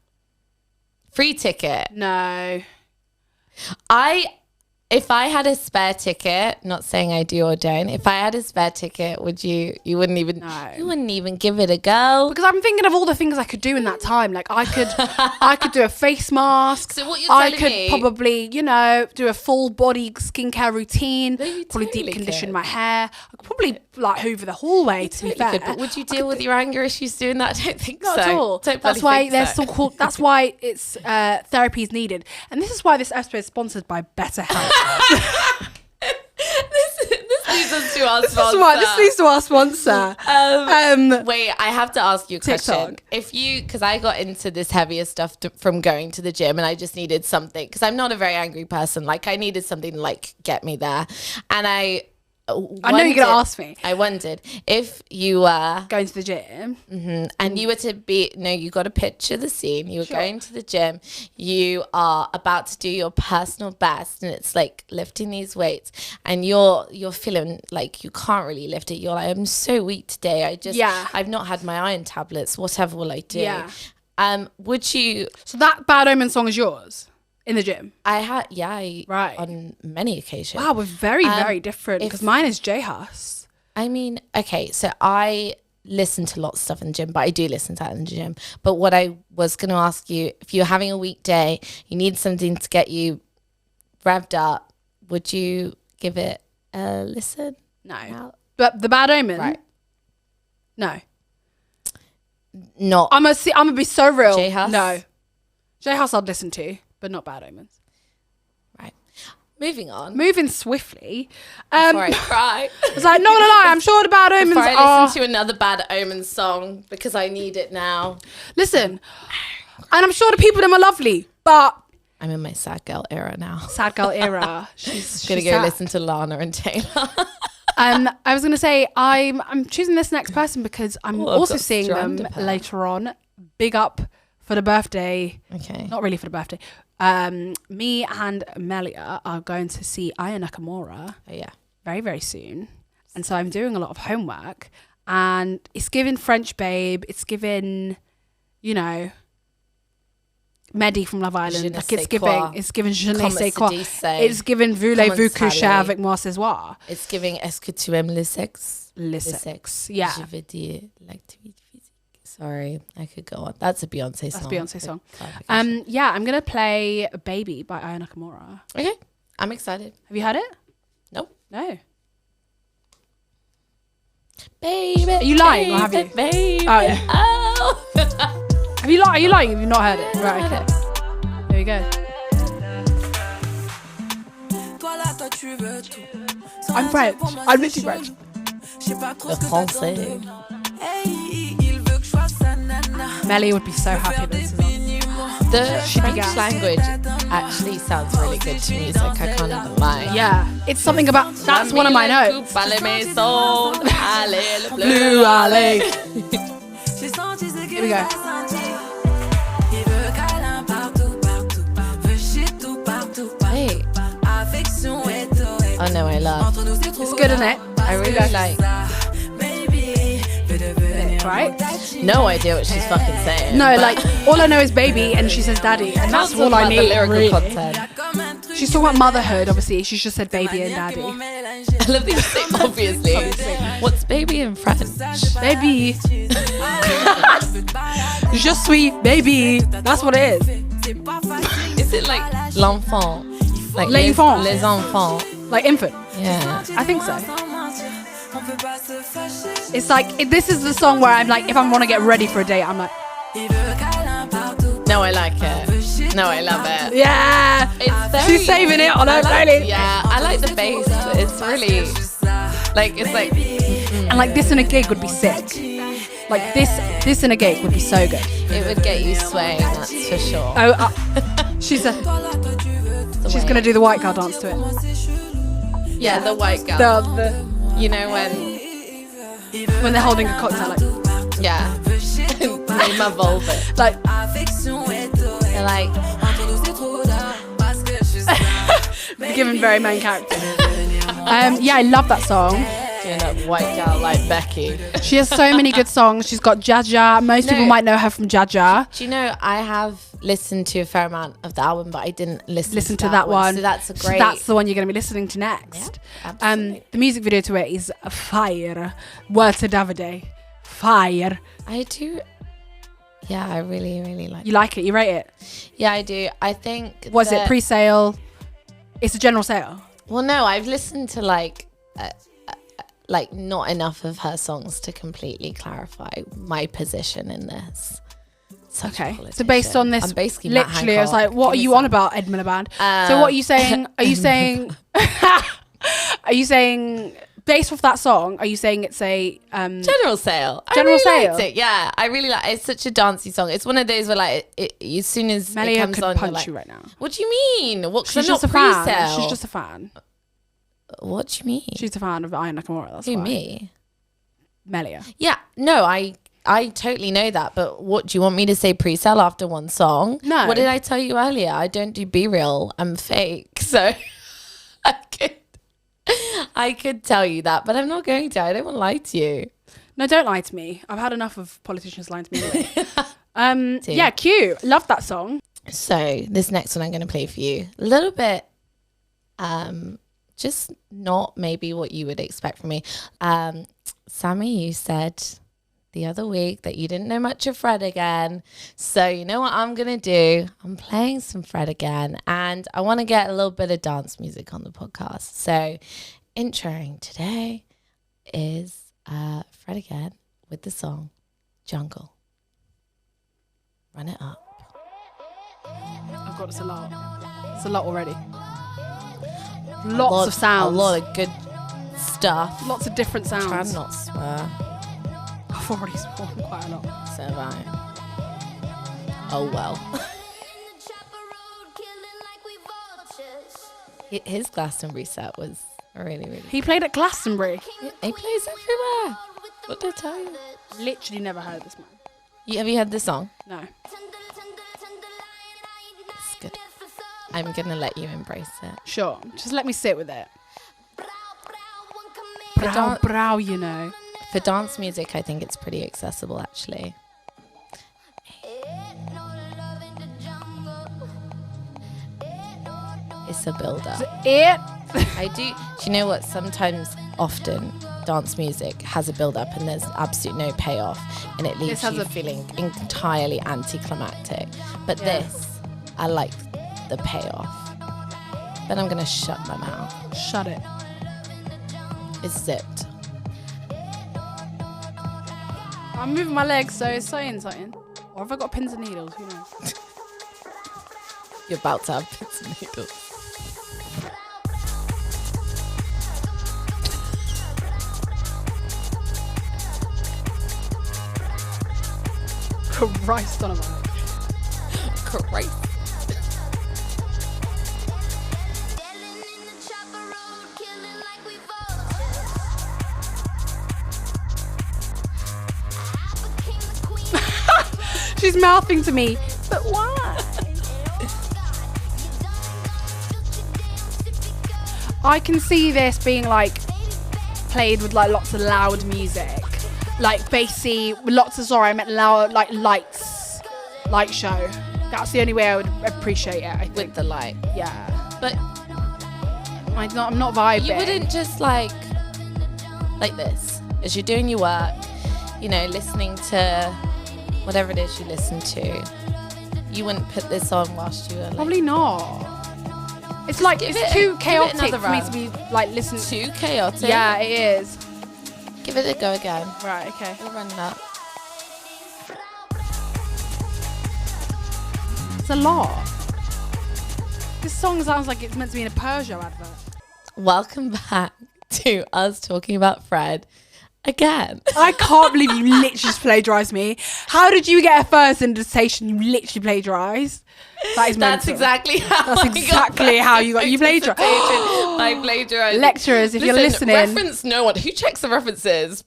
S2: free ticket.
S1: No.
S2: If I had a spare ticket, not saying I do or don't, if I had a spare ticket, would you wouldn't even give it a go?
S1: Because I'm thinking of all the things I could do in that time. Like I could do a face mask.
S2: So what you're telling me,
S1: I could probably, you know, do a full body skincare routine, probably deep condition my hair. I could probably like hoover the hallway, to be fair.
S2: But would you deal with your anger issues doing that? I don't think so.
S1: Not at all. That's why they're so called. That's why it's therapy is needed. And this is why this episode is sponsored by BetterHelp.
S2: This leads us to our sponsor.
S1: This leads to our sponsor.
S2: Wait, I have to ask you a question. Because I got into this heavier stuff from going to the gym, and I just needed something, because I'm not a very angry person. Like I needed something to like get me there, and I know you're gonna ask me. I wondered if you were
S1: going to the gym,
S2: and you were to be. No, you got to picture the scene. You were going to the gym. You are about to do your personal best, and it's like lifting these weights, and you're feeling like you can't really lift it. You're like, I'm so weak today. I've not had my iron tablets. Whatever will I do?
S1: Yeah.
S2: Would you?
S1: So that Bad Omen song is yours? In the gym?
S2: I had, right. On many occasions.
S1: Wow, we're very, very different, because mine is J-Hus.
S2: I mean, okay, so I listen to lots of stuff in the gym, but I do listen to that in the gym. But what I was going to ask you, if you're having a weekday, you need something to get you revved up, would you give it a listen?
S1: No. But the Bad Omen?
S2: Right.
S1: No.
S2: Not.
S1: I'm gonna be so real.
S2: J-Hus?
S1: No. J-Hus I'd listen to, but not Bad Omens.
S2: Right. Moving on.
S1: Moving swiftly.
S2: Before I cry.
S1: It's like, not gonna lie, I'm sure the Bad Omens
S2: Before I
S1: are...
S2: listen to another Bad Omens song, because I need it now.
S1: Listen, and I'm sure the people of them are lovely, but...
S2: I'm in my sad girl era now.
S1: Sad girl era. She's
S2: gonna go
S1: sad.
S2: listen to Lana and Taylor.
S1: I was gonna say I'm choosing this next person because I'm also
S2: got
S1: seeing them
S2: Strandapair.
S1: later on. Big up for the birthday.
S2: Okay.
S1: Not really for the birthday. Me and Mahalia are going to see Aya Nakamura.
S2: Oh yeah.
S1: Very, very soon. And so I'm doing a lot of homework, and it's giving French Babe. It's giving, you know, Mehdi from Love Island. Like it's giving Je ne sais quoi. It's giving Voulez-vous coucher avec moi ce soir.
S2: It's giving Est-ce que tu aimes le sexe?
S1: Le sexe. Yeah.
S2: Je veux dire l'activité physique. Sorry, I could go on. That's a Beyonce song.
S1: That's a Beyonce song. Yeah, I'm going to play Baby by Aya Nakamura.
S2: Okay, I'm excited.
S1: Have you heard it?
S2: Nope.
S1: No.
S2: Baby.
S1: Are you lying or have you?
S2: Baby.
S1: Oh, yeah.
S2: Oh.
S1: Are you lying if you've not heard it? Right, okay. Here we go. I'm French. I'm literally French.
S2: Le français.
S1: Melly would be so happy with this song.
S2: The French language actually sounds really good to music. I can't even lie.
S1: Yeah, it's something about. That's one of my notes. Blue alley. Here we go.
S2: Hey. Oh no, I love.
S1: It's good, isn't it?
S2: I really like.
S1: Right?
S2: No idea what she's fucking saying.
S1: No, like all I know is baby, and she says daddy, and that's all I need.
S2: The lyrical
S1: really.
S2: content.
S1: She's talking about motherhood, obviously. She's just said baby and daddy.
S2: I love that you say obviously. What's baby in French?
S1: Baby. Je suis baby. That's what it is.
S2: Is it like l'enfant? Like
S1: L'enfant.
S2: Les enfants.
S1: Like infant.
S2: Yeah.
S1: I think so. It's like, this is the song where I'm like, if I want to get ready for a date, I'm like,
S2: no, I like it. No, I love it.
S1: yeah.
S2: It's very,
S1: she's saving it on her playlist.
S2: Yeah, I like the bass. It's really, like, it's like.
S1: And like this in a gig would be sick. Like this in a gig would be so good.
S2: It would get you swaying, that's for sure.
S1: Oh, she's going to do the white girl dance to it.
S2: Yeah, the white girl.
S1: The
S2: you know
S1: when they're holding a cocktail, like,
S2: yeah, they evolve it.
S1: Like,
S2: they're like,
S1: they're given very main character. Yeah, I love that song.
S2: Doing that white girl like Becky.
S1: She has so many good songs. She's got Jaja. Most people might know her from Jaja.
S2: Do you know, I have listened to a fair amount of the album, but I didn't listen
S1: to that one.
S2: So that's a great.
S1: That's the one you're going to be listening to next.
S2: Yeah, absolutely.
S1: The music video to it is fire. Word to Davide. Fire.
S2: I do. Yeah, I really, really like it.
S1: You like it? You rate it?
S2: Yeah, I do. I think.
S1: Was it pre-sale? It's a general sale.
S2: Well, no, I've listened to like not enough of her songs to completely clarify my position in this.
S1: Okay, so based on this,
S2: I'm basically
S1: literally, I was like, "What are you on about, Ed Miliband?" So what are you saying? Are you saying? Are you saying based off that song? Are you saying it's a
S2: general sale?
S1: General sale.
S2: Liked it. Yeah, I really like. It's such a dancey song. It's one of those where like as soon as
S1: Mahalia
S2: it comes
S1: could
S2: on,
S1: punch
S2: you're like,
S1: you right now.
S2: What do you mean? What?
S1: She's just a fan. She's just a fan.
S2: What do you mean?
S1: She's a fan of Aya Nakamura. That's
S2: Who,
S1: why.
S2: me?
S1: Mahalia.
S2: Yeah. No, I totally know that. But what do you want me to say? Pre-sale after one song?
S1: No.
S2: What did I tell you earlier? I don't do B-real. I'm fake. So I could tell you that, but I'm not going to. I don't want to lie to you.
S1: No, don't lie to me. I've had enough of politicians lying to me anyway. Yeah, cute. Love that song.
S2: So this next one I'm going to play for you. A little bit, just not maybe what you would expect from me. Sammy, you said the other week that you didn't know much of Fred again. So you know what I'm going to do? I'm playing some Fred again, and I want to get a little bit of dance music on the podcast. So introing today is Fred again with the song Jungle. Run it up.
S1: Oh God, it's a lot. It's a lot already. Lots of sounds.
S2: A lot of good stuff.
S1: Lots of different sounds.
S2: Try and not swear.
S1: I've already sworn quite a lot.
S2: So have I. Oh well. His Glastonbury set was really, really.
S1: He played at Glastonbury.
S2: He plays everywhere. What did I tell you?
S1: Literally never heard this man.
S2: Have you heard this song?
S1: No.
S2: It's good. I'm gonna let you embrace it.
S1: Sure. Just let me sit with it.
S2: For
S1: brow, you know.
S2: For dance music, I think it's pretty accessible, actually. It's a build-up. I do. Do you know what? Sometimes, often, dance music has a build-up and there's absolutely no payoff, and it leaves you feeling entirely anticlimactic. But this, I like the payoff. But I'm gonna shut my mouth.
S1: Shut it.
S2: It's zipped.
S1: I'm moving my legs, so it's saying something. Or have I got pins and needles? Who knows?
S2: You're about to have pins and needles.
S1: Christ on a minute.
S2: Christ.
S1: She's mouthing to me, but why? I can see this being like played with like lots of loud music, like bassy, I meant loud, like light show. That's the only way I would appreciate it, I think.
S2: With the light.
S1: Yeah.
S2: But
S1: I'm not vibing.
S2: You wouldn't just like this as you're doing your work, you know, listening to whatever it is you listen to. You wouldn't put this on whilst you were like...
S1: Probably not. It's like, it's too chaotic for me to be like listening.
S2: Too chaotic?
S1: Yeah, it is.
S2: Give it a go again.
S1: Right, okay.
S2: We'll run it up.
S1: It's a lot. This song sounds like it's meant to be in a Peugeot advert.
S2: Welcome back to us talking about Fred again.
S1: I can't believe you literally just plagiarised me. How did you get a first in the station? You literally plagiarised. That is mental.
S2: That's exactly how
S1: you got. You plagiarised.
S2: I plagiarised.
S1: Lecturers, if you're listening.
S2: Reference no one. Who checks the references?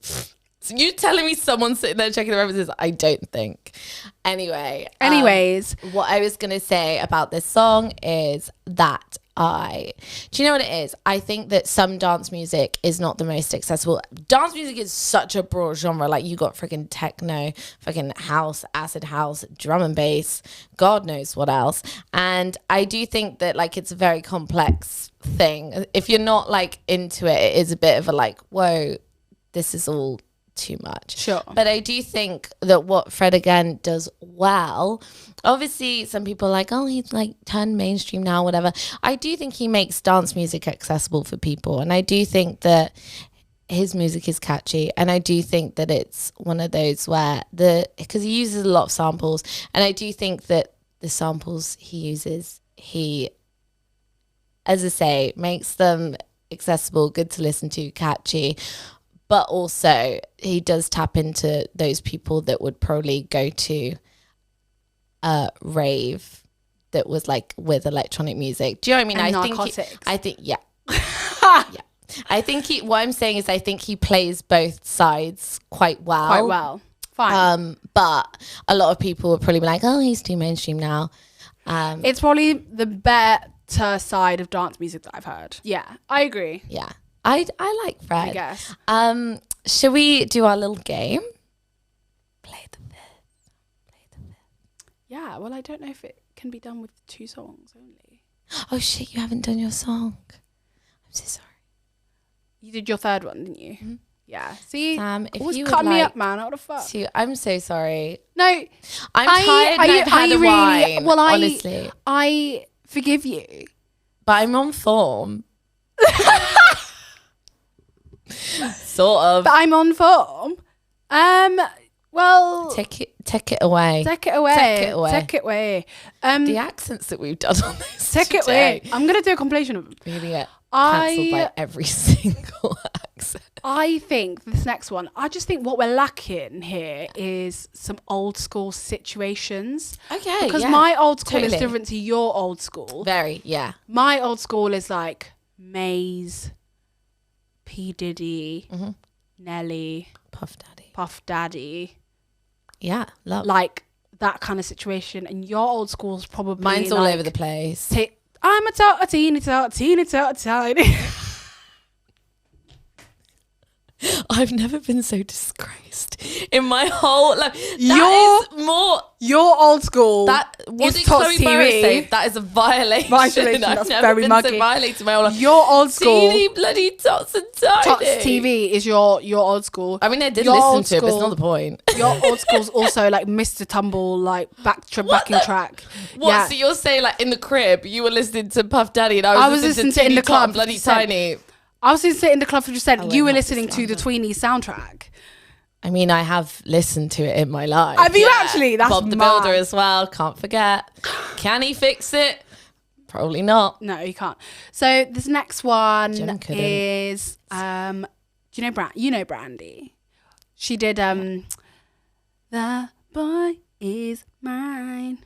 S2: So you telling me someone's sitting there checking the references? I don't think. Anyways, what I was going to say about this song is that do you know what it is? I think that some dance music is not the most accessible. Dance music is such a broad genre. Like, you got freaking techno, fucking house, acid house, drum and bass, God knows what else. And I do think that, like, it's a very complex thing. If you're not, like, into it, it is a bit of a, like, whoa, this is all too much.
S1: Sure.
S2: But I do think that what Fred again does well, obviously some people are like, oh, he's like turned mainstream now, whatever. I do think he makes dance music accessible for people, and I do think his music is catchy, and I do think that it's one of those where because he uses a lot of samples, and I do think that the samples he uses, he, as I say, makes them accessible, good to listen to, catchy. But also, he does tap into those people that would probably go to a rave that was like with electronic music. Do you know what I mean?
S1: And narcotics.
S2: Yeah. I think what I'm saying is I think he plays both sides quite well.
S1: Fine.
S2: But a lot of people would probably be like, oh, he's too mainstream now.
S1: It's probably the better side of dance music that I've heard. Yeah, I agree.
S2: Yeah. I like Fred.
S1: I guess.
S2: Shall we do our little game? Play the fifth.
S1: Yeah, well, I don't know if it can be done with 2 songs only.
S2: Oh, shit, you haven't done your song. I'm so sorry.
S1: You did your 3rd one, didn't you? Mm-hmm. Yeah. See?
S2: Sam, if
S1: always
S2: you
S1: cut
S2: would
S1: me
S2: like
S1: up, man. What the fuck?
S2: I'm so sorry.
S1: No.
S2: I'm tired and I've had a wine,
S1: well,
S2: honestly.
S1: I forgive you.
S2: But I'm on form. Sort of.
S1: But I'm on form. Well,
S2: take it away.
S1: Take it away.
S2: The accents that we've done on this.
S1: Take it away. I'm gonna do a compilation of them.
S2: We're gonna get cancelled by every single accent.
S1: I think this next one, I just think what we're lacking here is some old school situations.
S2: Okay.
S1: Because my old school is different to your old school.
S2: Very, yeah.
S1: My old school is like Maze, P. Diddy, Nelly, Puff Daddy.
S2: Yeah, love.
S1: Like that kind of situation. And your old school is probably
S2: mine's all over the place.
S1: I'm a teeny.
S2: I've never been so disgraced in my whole life.
S1: Your old school.
S2: That what
S1: is
S2: did
S1: Tots
S2: Chloe Burrows
S1: TV.
S2: Say? That is a violation.
S1: That's
S2: I've never
S1: very
S2: been
S1: muggy.
S2: so violated in my whole life.
S1: Your old school.
S2: Teeny bloody Tots and Tiny.
S1: Tots TV is your old school.
S2: I mean, I did listen to it, but it's not the point.
S1: Your old school's also like Mr. Tumble, like backing track.
S2: What?
S1: Yeah.
S2: So you're saying like in the crib, you were listening to Puff Daddy, and I was listening to
S1: in the club,
S2: Bloody Tiny.
S1: I was listening to it in the club for just said you were listening to the Tweenie soundtrack.
S2: I mean, I have listened to it in my life.
S1: Have you actually? That's
S2: Bob the
S1: mad.
S2: Builder as well. Can't forget. Can he fix it? Probably not.
S1: No, he can't. So this next one
S2: Jim couldn't.
S1: is do you know Brandy? She did The Boy Is Mine.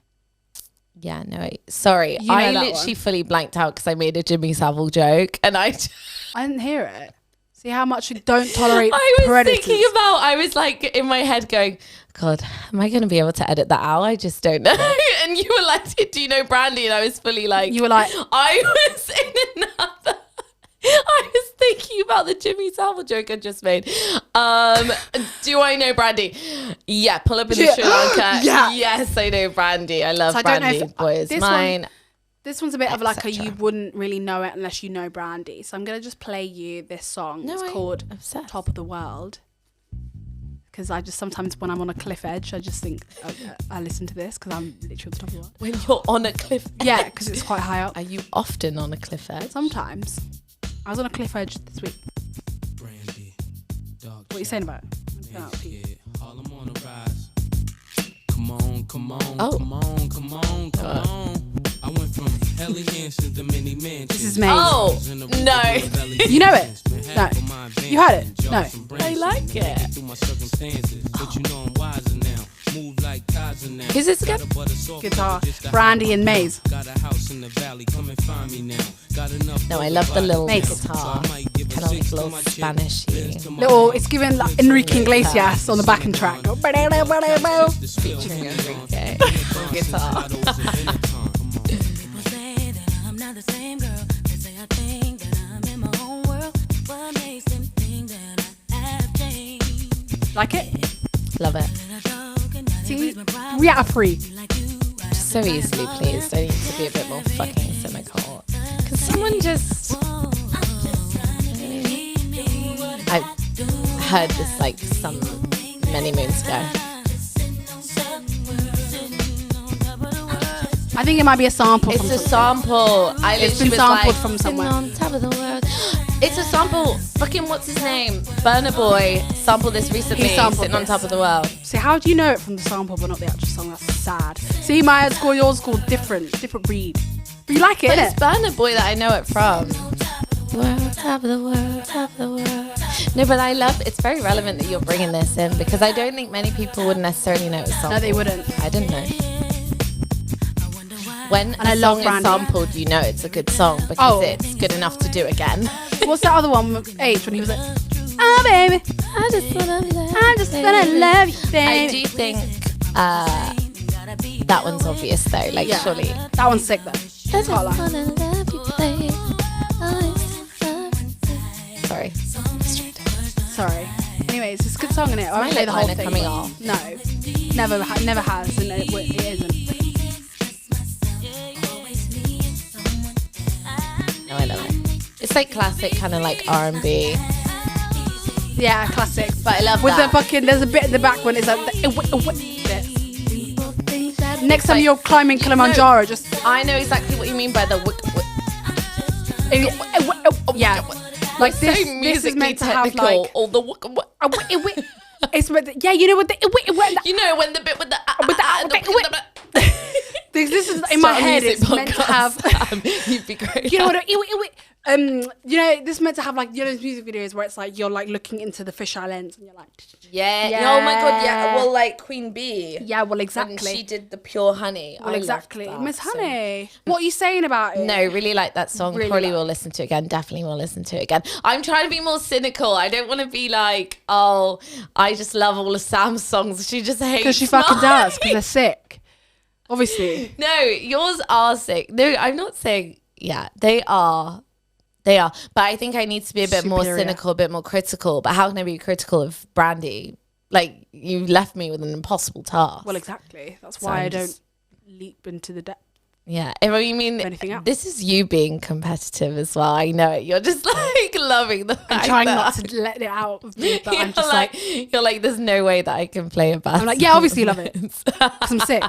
S2: Yeah, no, sorry.
S1: You know
S2: I
S1: that
S2: literally
S1: one.
S2: fully blanked out because I made a Jimmy Savile joke and I
S1: didn't hear it. See how much you don't tolerate
S2: I was
S1: predators.
S2: thinking about, I was like in my head going, God, am I going to be able to edit that out? I just don't know. And you were like, do you know Brandy? And I was fully like,
S1: You were like,
S2: I was in another. I was thinking about the Jimmy Savile joke I just made. Do I know Brandy? Yeah, pull up in the Sri Lanka.
S1: Yeah.
S2: Yes, I know Brandy. I love Brandy. Boy is mine.
S1: This one's a bit of like you wouldn't really know it unless you know Brandy. So I'm going to just play you this song. It's called Top of the World. Because I just sometimes when I'm on a cliff edge, I just think I listen to this because I'm literally on the top of the world.
S2: When you're on a cliff edge?
S1: Yeah, because it's quite high up.
S2: Are you often on a cliff edge?
S1: Sometimes. I was on a cliff edge this week.
S3: Brandy,
S1: what are you saying about it?
S3: Harlem on the rise. Come on, come on,
S2: Oh.
S3: come on, come on, come on. I went from Helly Mansion to Mini Mansion.
S1: This is me.
S2: Oh, no.
S1: You know it? No. You heard it? No.
S2: I like it.
S3: Through my circumstances, but you know I'm wiser now. Move like Kaiser now.
S2: Who's this again?
S1: Guitar. Brandy and Maze.
S3: Got a house in the valley, come and find me now. Got enough.
S2: No, I love the little
S1: Maze.
S2: guitar. Kind of like a little Spanish-y.
S1: Little, it's giving like Enrique Iglesias on the backing track.
S2: Featuring Enrique. Guitar.
S4: People say that I'm not the same girl. They say I think that I'm in my own world. What makes them think that I have changed?
S1: Like it?
S2: Love it.
S1: See? Riata free.
S2: Just so easily pleased. I need to be a bit more fucking cynical. Because someone just... I heard this like many moons ago.
S1: I think it might be a sample.
S2: It's a sample.
S1: It's been sampled from somewhere.
S2: On top of the world. It's a sample. Fucking what's his name? Burna Boy sampled this recently.
S1: He sampled
S2: Sitting on
S1: this.
S2: top of the world.
S1: See, how do you know it from the sample but not the actual song? That's sad. See, my score, yours score, different breed. But you like it,
S2: But
S1: innit?
S2: it's Burna Boy that I know it from. World, top of the world, top of the world. No, but I love. It's very relevant that you're bringing this in because I don't think many people would necessarily know it's sampled.
S1: No, they wouldn't.
S2: I didn't know. When
S1: I
S2: a
S1: love
S2: song is
S1: Brandy.
S2: sampled, you know it's a good song because it's good enough to do again.
S1: What's that other one with H when he was like, oh, baby,
S2: I just wanna
S1: love you, baby.
S2: I do think that one's obvious though. Like,
S1: Yeah.
S2: surely.
S1: That one's sick though.
S2: I just
S1: Can't lie.
S2: wanna love you, babe. Sorry.
S1: Sorry. Anyways, it's a good song, innit? I
S2: my
S1: won't play the whole
S2: lip
S1: thing.
S2: liner coming
S1: but-
S2: off?
S1: No, never has, and it isn't.
S2: No, I love it. It's like classic kind of like R&B.
S1: Yeah, classic.
S2: But I love
S1: With
S2: that.
S1: the fucking, there's a bit in the back when it's like bit. Next time
S2: like-
S1: you're climbing Kilimanjaro, just
S2: I know exactly what you mean by the
S1: yeah. Like
S2: so
S1: this is
S2: musically
S1: meant to have
S2: technical.
S1: like
S2: All the
S1: It's meant to, yeah, you know what?
S2: You know when the bit with the
S1: This is in my head. It's meant to have.
S2: You'd be great.
S1: You know what? You know, this is meant to have like, you know, those music videos where it's like you're like looking into the fisheye lens and you're like,
S2: yeah. Oh my god, yeah. Well, like Queen Bee.
S1: yeah, well, exactly.
S2: When she did the Pure Honey.
S1: Well,
S2: I
S1: exactly,
S2: loved that
S1: Miss
S2: so
S1: Honey. What are you saying about it?
S2: No, really like that song.
S1: Really
S2: Probably
S1: like-
S2: will listen to it again. Definitely will listen to it again. I'm trying to be more cynical. I don't want to be like, oh, I just love all of Sam's songs. She just hates
S1: Because she fucking
S2: mine.
S1: does. Because they're sick. Obviously.
S2: No, yours are sick. No, I'm not saying. Yeah, they are. They are. But I think I need to be a bit more
S1: Superior.
S2: cynical, a bit more critical. But how can I be critical of Brandy? Like, you left me with an impossible task.
S1: Well, exactly. That's
S2: So
S1: why
S2: I'm
S1: I don't
S2: just-
S1: leap into the depth.
S2: Yeah, if I mean,
S1: Anything else?
S2: this is you being competitive as well. I know it. You're just like loving the fact
S1: I'm trying
S2: that
S1: not to let it out of me, but I'm
S2: you're
S1: just like,
S2: you're like, there's no way that I can play a bass.
S1: I'm like, yeah, obviously love it. Because I'm sick.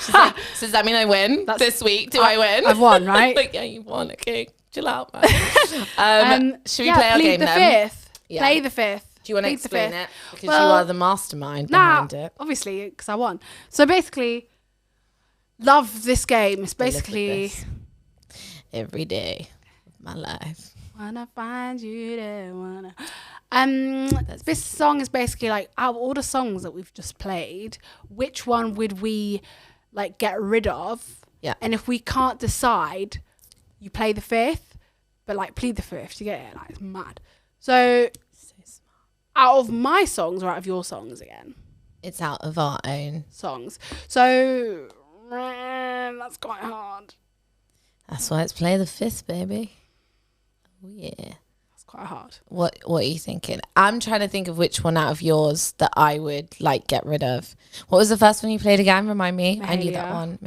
S2: So does that mean I win this week? Do I win?
S1: I've won, right?
S2: Like, yeah, you won. Okay, chill out, man. Should we
S1: yeah,
S2: play our
S1: plead
S2: game
S1: the
S2: then?
S1: fifth.
S2: Yeah.
S1: Play the fifth.
S2: Do you want to
S1: Plead the
S2: explain
S1: fifth.
S2: it? Because
S1: Well,
S2: you are the mastermind
S1: Nah,
S2: behind it.
S1: obviously, because I won. So basically, love this game. It's
S2: I live with
S1: basically
S2: this every day of my life.
S1: wanna find you there, wanna. This song is basically like, out of all the songs that we've just played, which one would we like get rid of?
S2: Yeah.
S1: And if we can't decide, you play the fifth, but like plead the fifth. You get it? Like, it's mad. So out of my songs or out of your songs again?
S2: It's out of our own.
S1: Songs. So that's quite hard.
S2: That's why it's play the fifth, baby. Oh yeah.
S1: That's quite hard.
S2: What are you thinking? I'm trying to think of which one out of yours that I would like get rid of. What was the first one you played again? Remind me. I knew that
S1: Mahalia.
S2: one.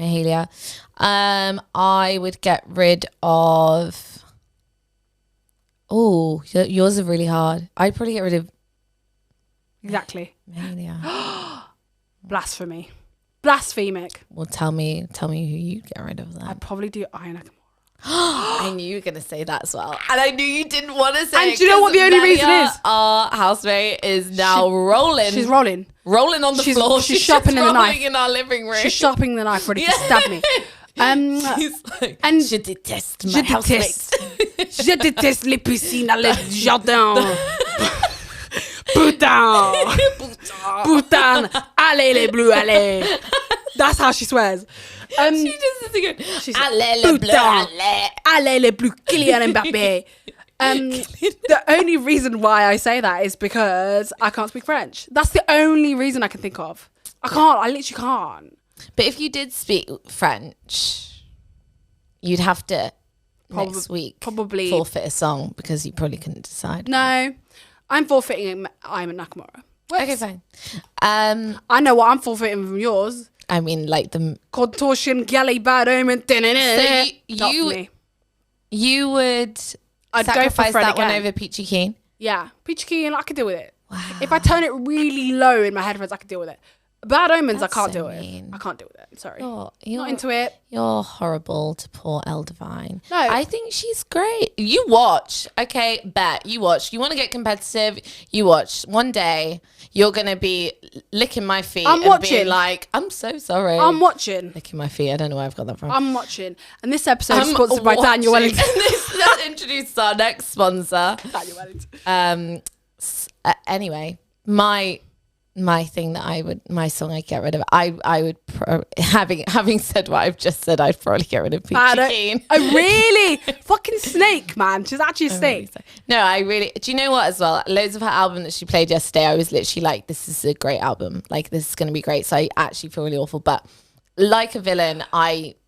S2: Mahalia. I would get rid of. Oh, yours are really hard. I'd probably get rid of
S1: Exactly.
S2: Mahalia.
S1: Blasphemy. Blasphemic.
S2: Well, tell me who you get rid of then.
S1: I'd probably do Nakamura.
S2: I knew you were going to say that as well. And I knew you didn't want to say
S1: And
S2: it.
S1: do you know what the
S2: 'cause
S1: only reason
S2: Mahalia,
S1: is?
S2: Our housemate is now rolling.
S1: She's rolling.
S2: rolling on the floor.
S1: She's sharpening the knife.
S2: rolling in our living room.
S1: She's sharpening the knife, ready to stab me.
S2: She's like,
S1: and
S2: je déteste
S1: Je
S2: my housemate.
S1: déteste. Je déteste les piscines à le jardin. Putain. Putain. Allez les bleus, allez. That's how she swears.
S2: She just is again.
S1: She's
S2: Allez les bleus,
S1: putain.
S2: allez.
S1: Allez les bleus, Kylian Mbappé. The only reason why I say that is because I can't speak French. That's the only reason I can think of. I literally can't.
S2: But if you did speak French, you'd have to next week
S1: probably-
S2: forfeit a song because you probably couldn't decide.
S1: No, I'm forfeiting I'm a Nakamura.
S2: Okay, fine.
S1: I know what I'm forfeiting from yours.
S2: I mean, like the
S1: Contortion, galley, bad omen.
S2: so
S1: Not for
S2: you
S1: me.
S2: you would
S1: I'd go for
S2: sacrifice
S1: Fred
S2: that one
S1: again.
S2: over Peachy Keen.
S1: Yeah, Peachy Keen, I could deal with it. Wow. If I turn it really low in my headphones, I could deal with it. Bad Omens,
S2: That's
S1: I can't
S2: so
S1: deal with.
S2: mean.
S1: I can't deal with it. Sorry.
S2: You're
S1: Not into it.
S2: You're horrible to poor El Divine.
S1: No.
S2: I think she's great. You watch. Okay, bet. You watch. You want to get competitive, you watch. One day, you're going to be licking my feet
S1: I'm
S2: and
S1: watching.
S2: being like, I'm so sorry.
S1: I'm watching.
S2: Licking my feet. I don't know where I've got that from.
S1: I'm watching. And this episode is sponsored by Daniel Wellington.
S2: Let's introduce our next sponsor.
S1: Daniel Wellington.
S2: Anyway, my thing that my song I'd get rid of, I would having said what I've just said, I'd probably get rid of Peachy Keen.
S1: Oh, really? Fucking snake, man. She's actually a snake.
S2: No, I really, do you know what as well? Loads of her album that she played yesterday, I was literally like, this is a great album. Like, this is going to be great. So I actually feel really awful. But Like a Villain,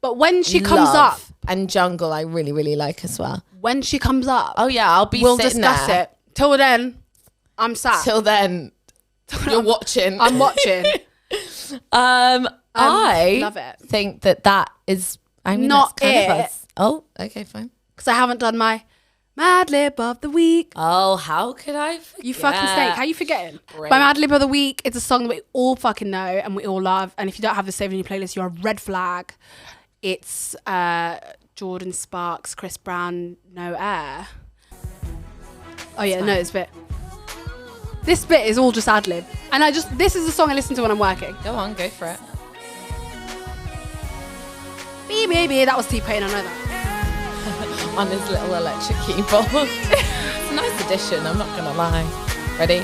S1: But when she comes up,
S2: and Jungle, I really, really like as well.
S1: when she comes up,
S2: Oh yeah, I'll be
S1: we'll
S2: sitting
S1: discuss
S2: there.
S1: it. Till then, I'm sad.
S2: Till then, you're watching.
S1: I'm watching.
S2: I
S1: love it.
S2: think that is, I mean,
S1: Not
S2: that's kind of
S1: it.
S2: us. Oh, okay, fine.
S1: Because I haven't done my Mad Lib of the Week.
S2: Oh, how could I forget?
S1: You fucking snake. How you forgetting?
S2: Great.
S1: My Mad Lib of the Week, it's a song that we all fucking know and we all love. And if you don't have this saved in your playlist, you're a red flag. It's Jordan Sparks, Chris Brown, No Air. Oh yeah, no, it's a bit. This bit is all just ad lib, and this is the song I listen to when I'm working.
S2: Go on, go for it.
S1: Baby, that was T-Pain. I know that.
S2: On his little electric keyboard. It's a nice addition, I'm not gonna lie. Ready?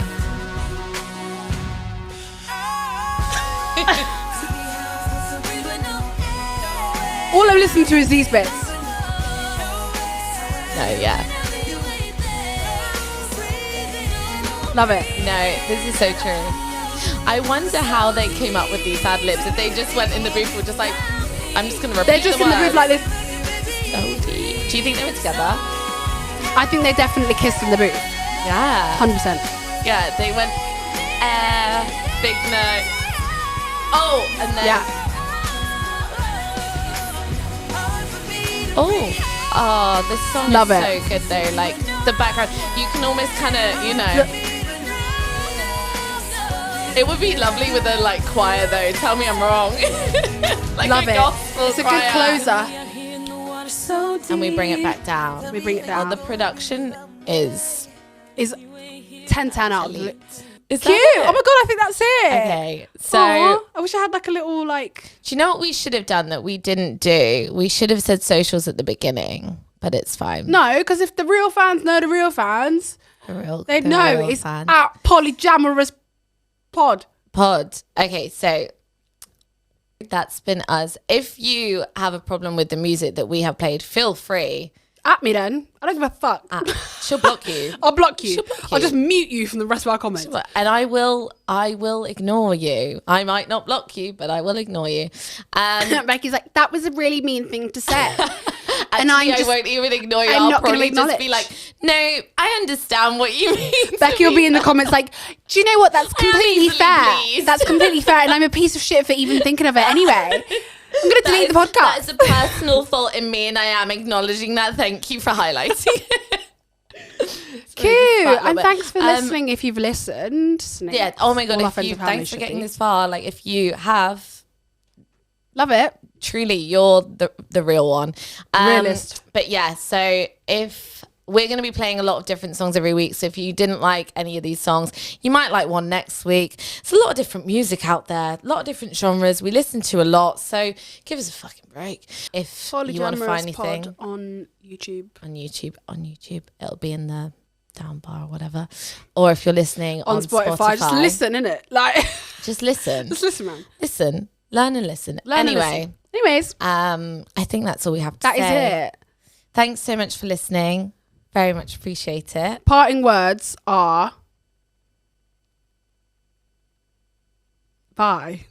S1: All I'm listening to is these bits.
S2: No, yeah.
S1: Love it.
S2: No, this is so true. I wonder how they came up with these ad libs. If they just went in the booth with just like, I'm just gonna repeat
S1: They're just in the booth like this.
S2: So deep. Do you think they were together?
S1: I think they definitely kissed in the booth.
S2: Yeah.
S1: 100%.
S2: Yeah, they went big note. Oh, and then this song
S1: Love
S2: is
S1: it.
S2: so good though. Like the background, you can almost kind of, you know. It would be lovely with a like choir though. Tell me I'm wrong. Like
S1: Love
S2: a
S1: it.
S2: gospel
S1: It's a
S2: choir.
S1: good closer.
S2: And we bring it back down.
S1: We bring it down.
S2: The production is
S1: 10-10 out.
S2: elite.
S1: It's
S2: Is that
S1: cute.
S2: it?
S1: Oh my god, I think that's it.
S2: Okay, so
S1: Aw, I wish I had like a little like.
S2: do you know what we should have done that we didn't do? We should have said socials at the beginning, but it's fine.
S1: No, because if the real fans know the real fans, they'd
S2: The
S1: know
S2: real
S1: it's
S2: fans.
S1: at Polyjamorous Pod.
S2: Okay, so that's been us. If you have a problem with the music that we have played, feel free.
S1: At me then. I don't give a fuck.
S2: She'll block you.
S1: I'll block you.
S2: She'll block
S1: I'll
S2: you.
S1: just mute you from the rest of our comments.
S2: And I will ignore you. I might not block you, but I will ignore you.
S1: Becky's like, that was a really mean thing to say.
S2: And
S1: I
S2: won't even ignore you.
S1: I'm
S2: I'll
S1: not gonna
S2: probably just be
S1: acknowledge.
S2: like, no, I understand what you mean.
S1: Becky will be in the comments like, do you know what? That's completely
S2: easily
S1: fair.
S2: pleased.
S1: That's completely fair. And I'm a piece of shit for even thinking of it anyway. I'm going to delete the podcast.
S2: That is a personal fault in me, and I am acknowledging that. Thank you for highlighting it.
S1: Cute.
S2: Love
S1: And
S2: it.
S1: thanks for listening if you've listened.
S2: Yeah. Oh my god.
S1: All our
S2: If
S1: friends
S2: you
S1: and family
S2: thanks for
S1: should
S2: getting
S1: be.
S2: this far. Like if you have,
S1: Love it.
S2: truly, you're the real one.
S1: Realist.
S2: But yeah. So if we're going to be playing a lot of different songs every week. So if you didn't like any of these songs, you might like one next week. There's a lot of different music out there, a lot of different genres. We listen to a lot. So give us a fucking break. If you want to find anything
S1: Pod on YouTube.
S2: on YouTube, it'll be in the down bar or whatever. Or if you're listening on Spotify,
S1: Just listen, innit? Like,
S2: just listen.
S1: just listen, man.
S2: Listen. Learn and listen.
S1: Learn and
S2: anyway.
S1: listen. Anyways,
S2: I think that's all we have to
S1: that
S2: say.
S1: is it.
S2: Thanks so much for listening. Very much appreciate it.
S1: Parting words are bye.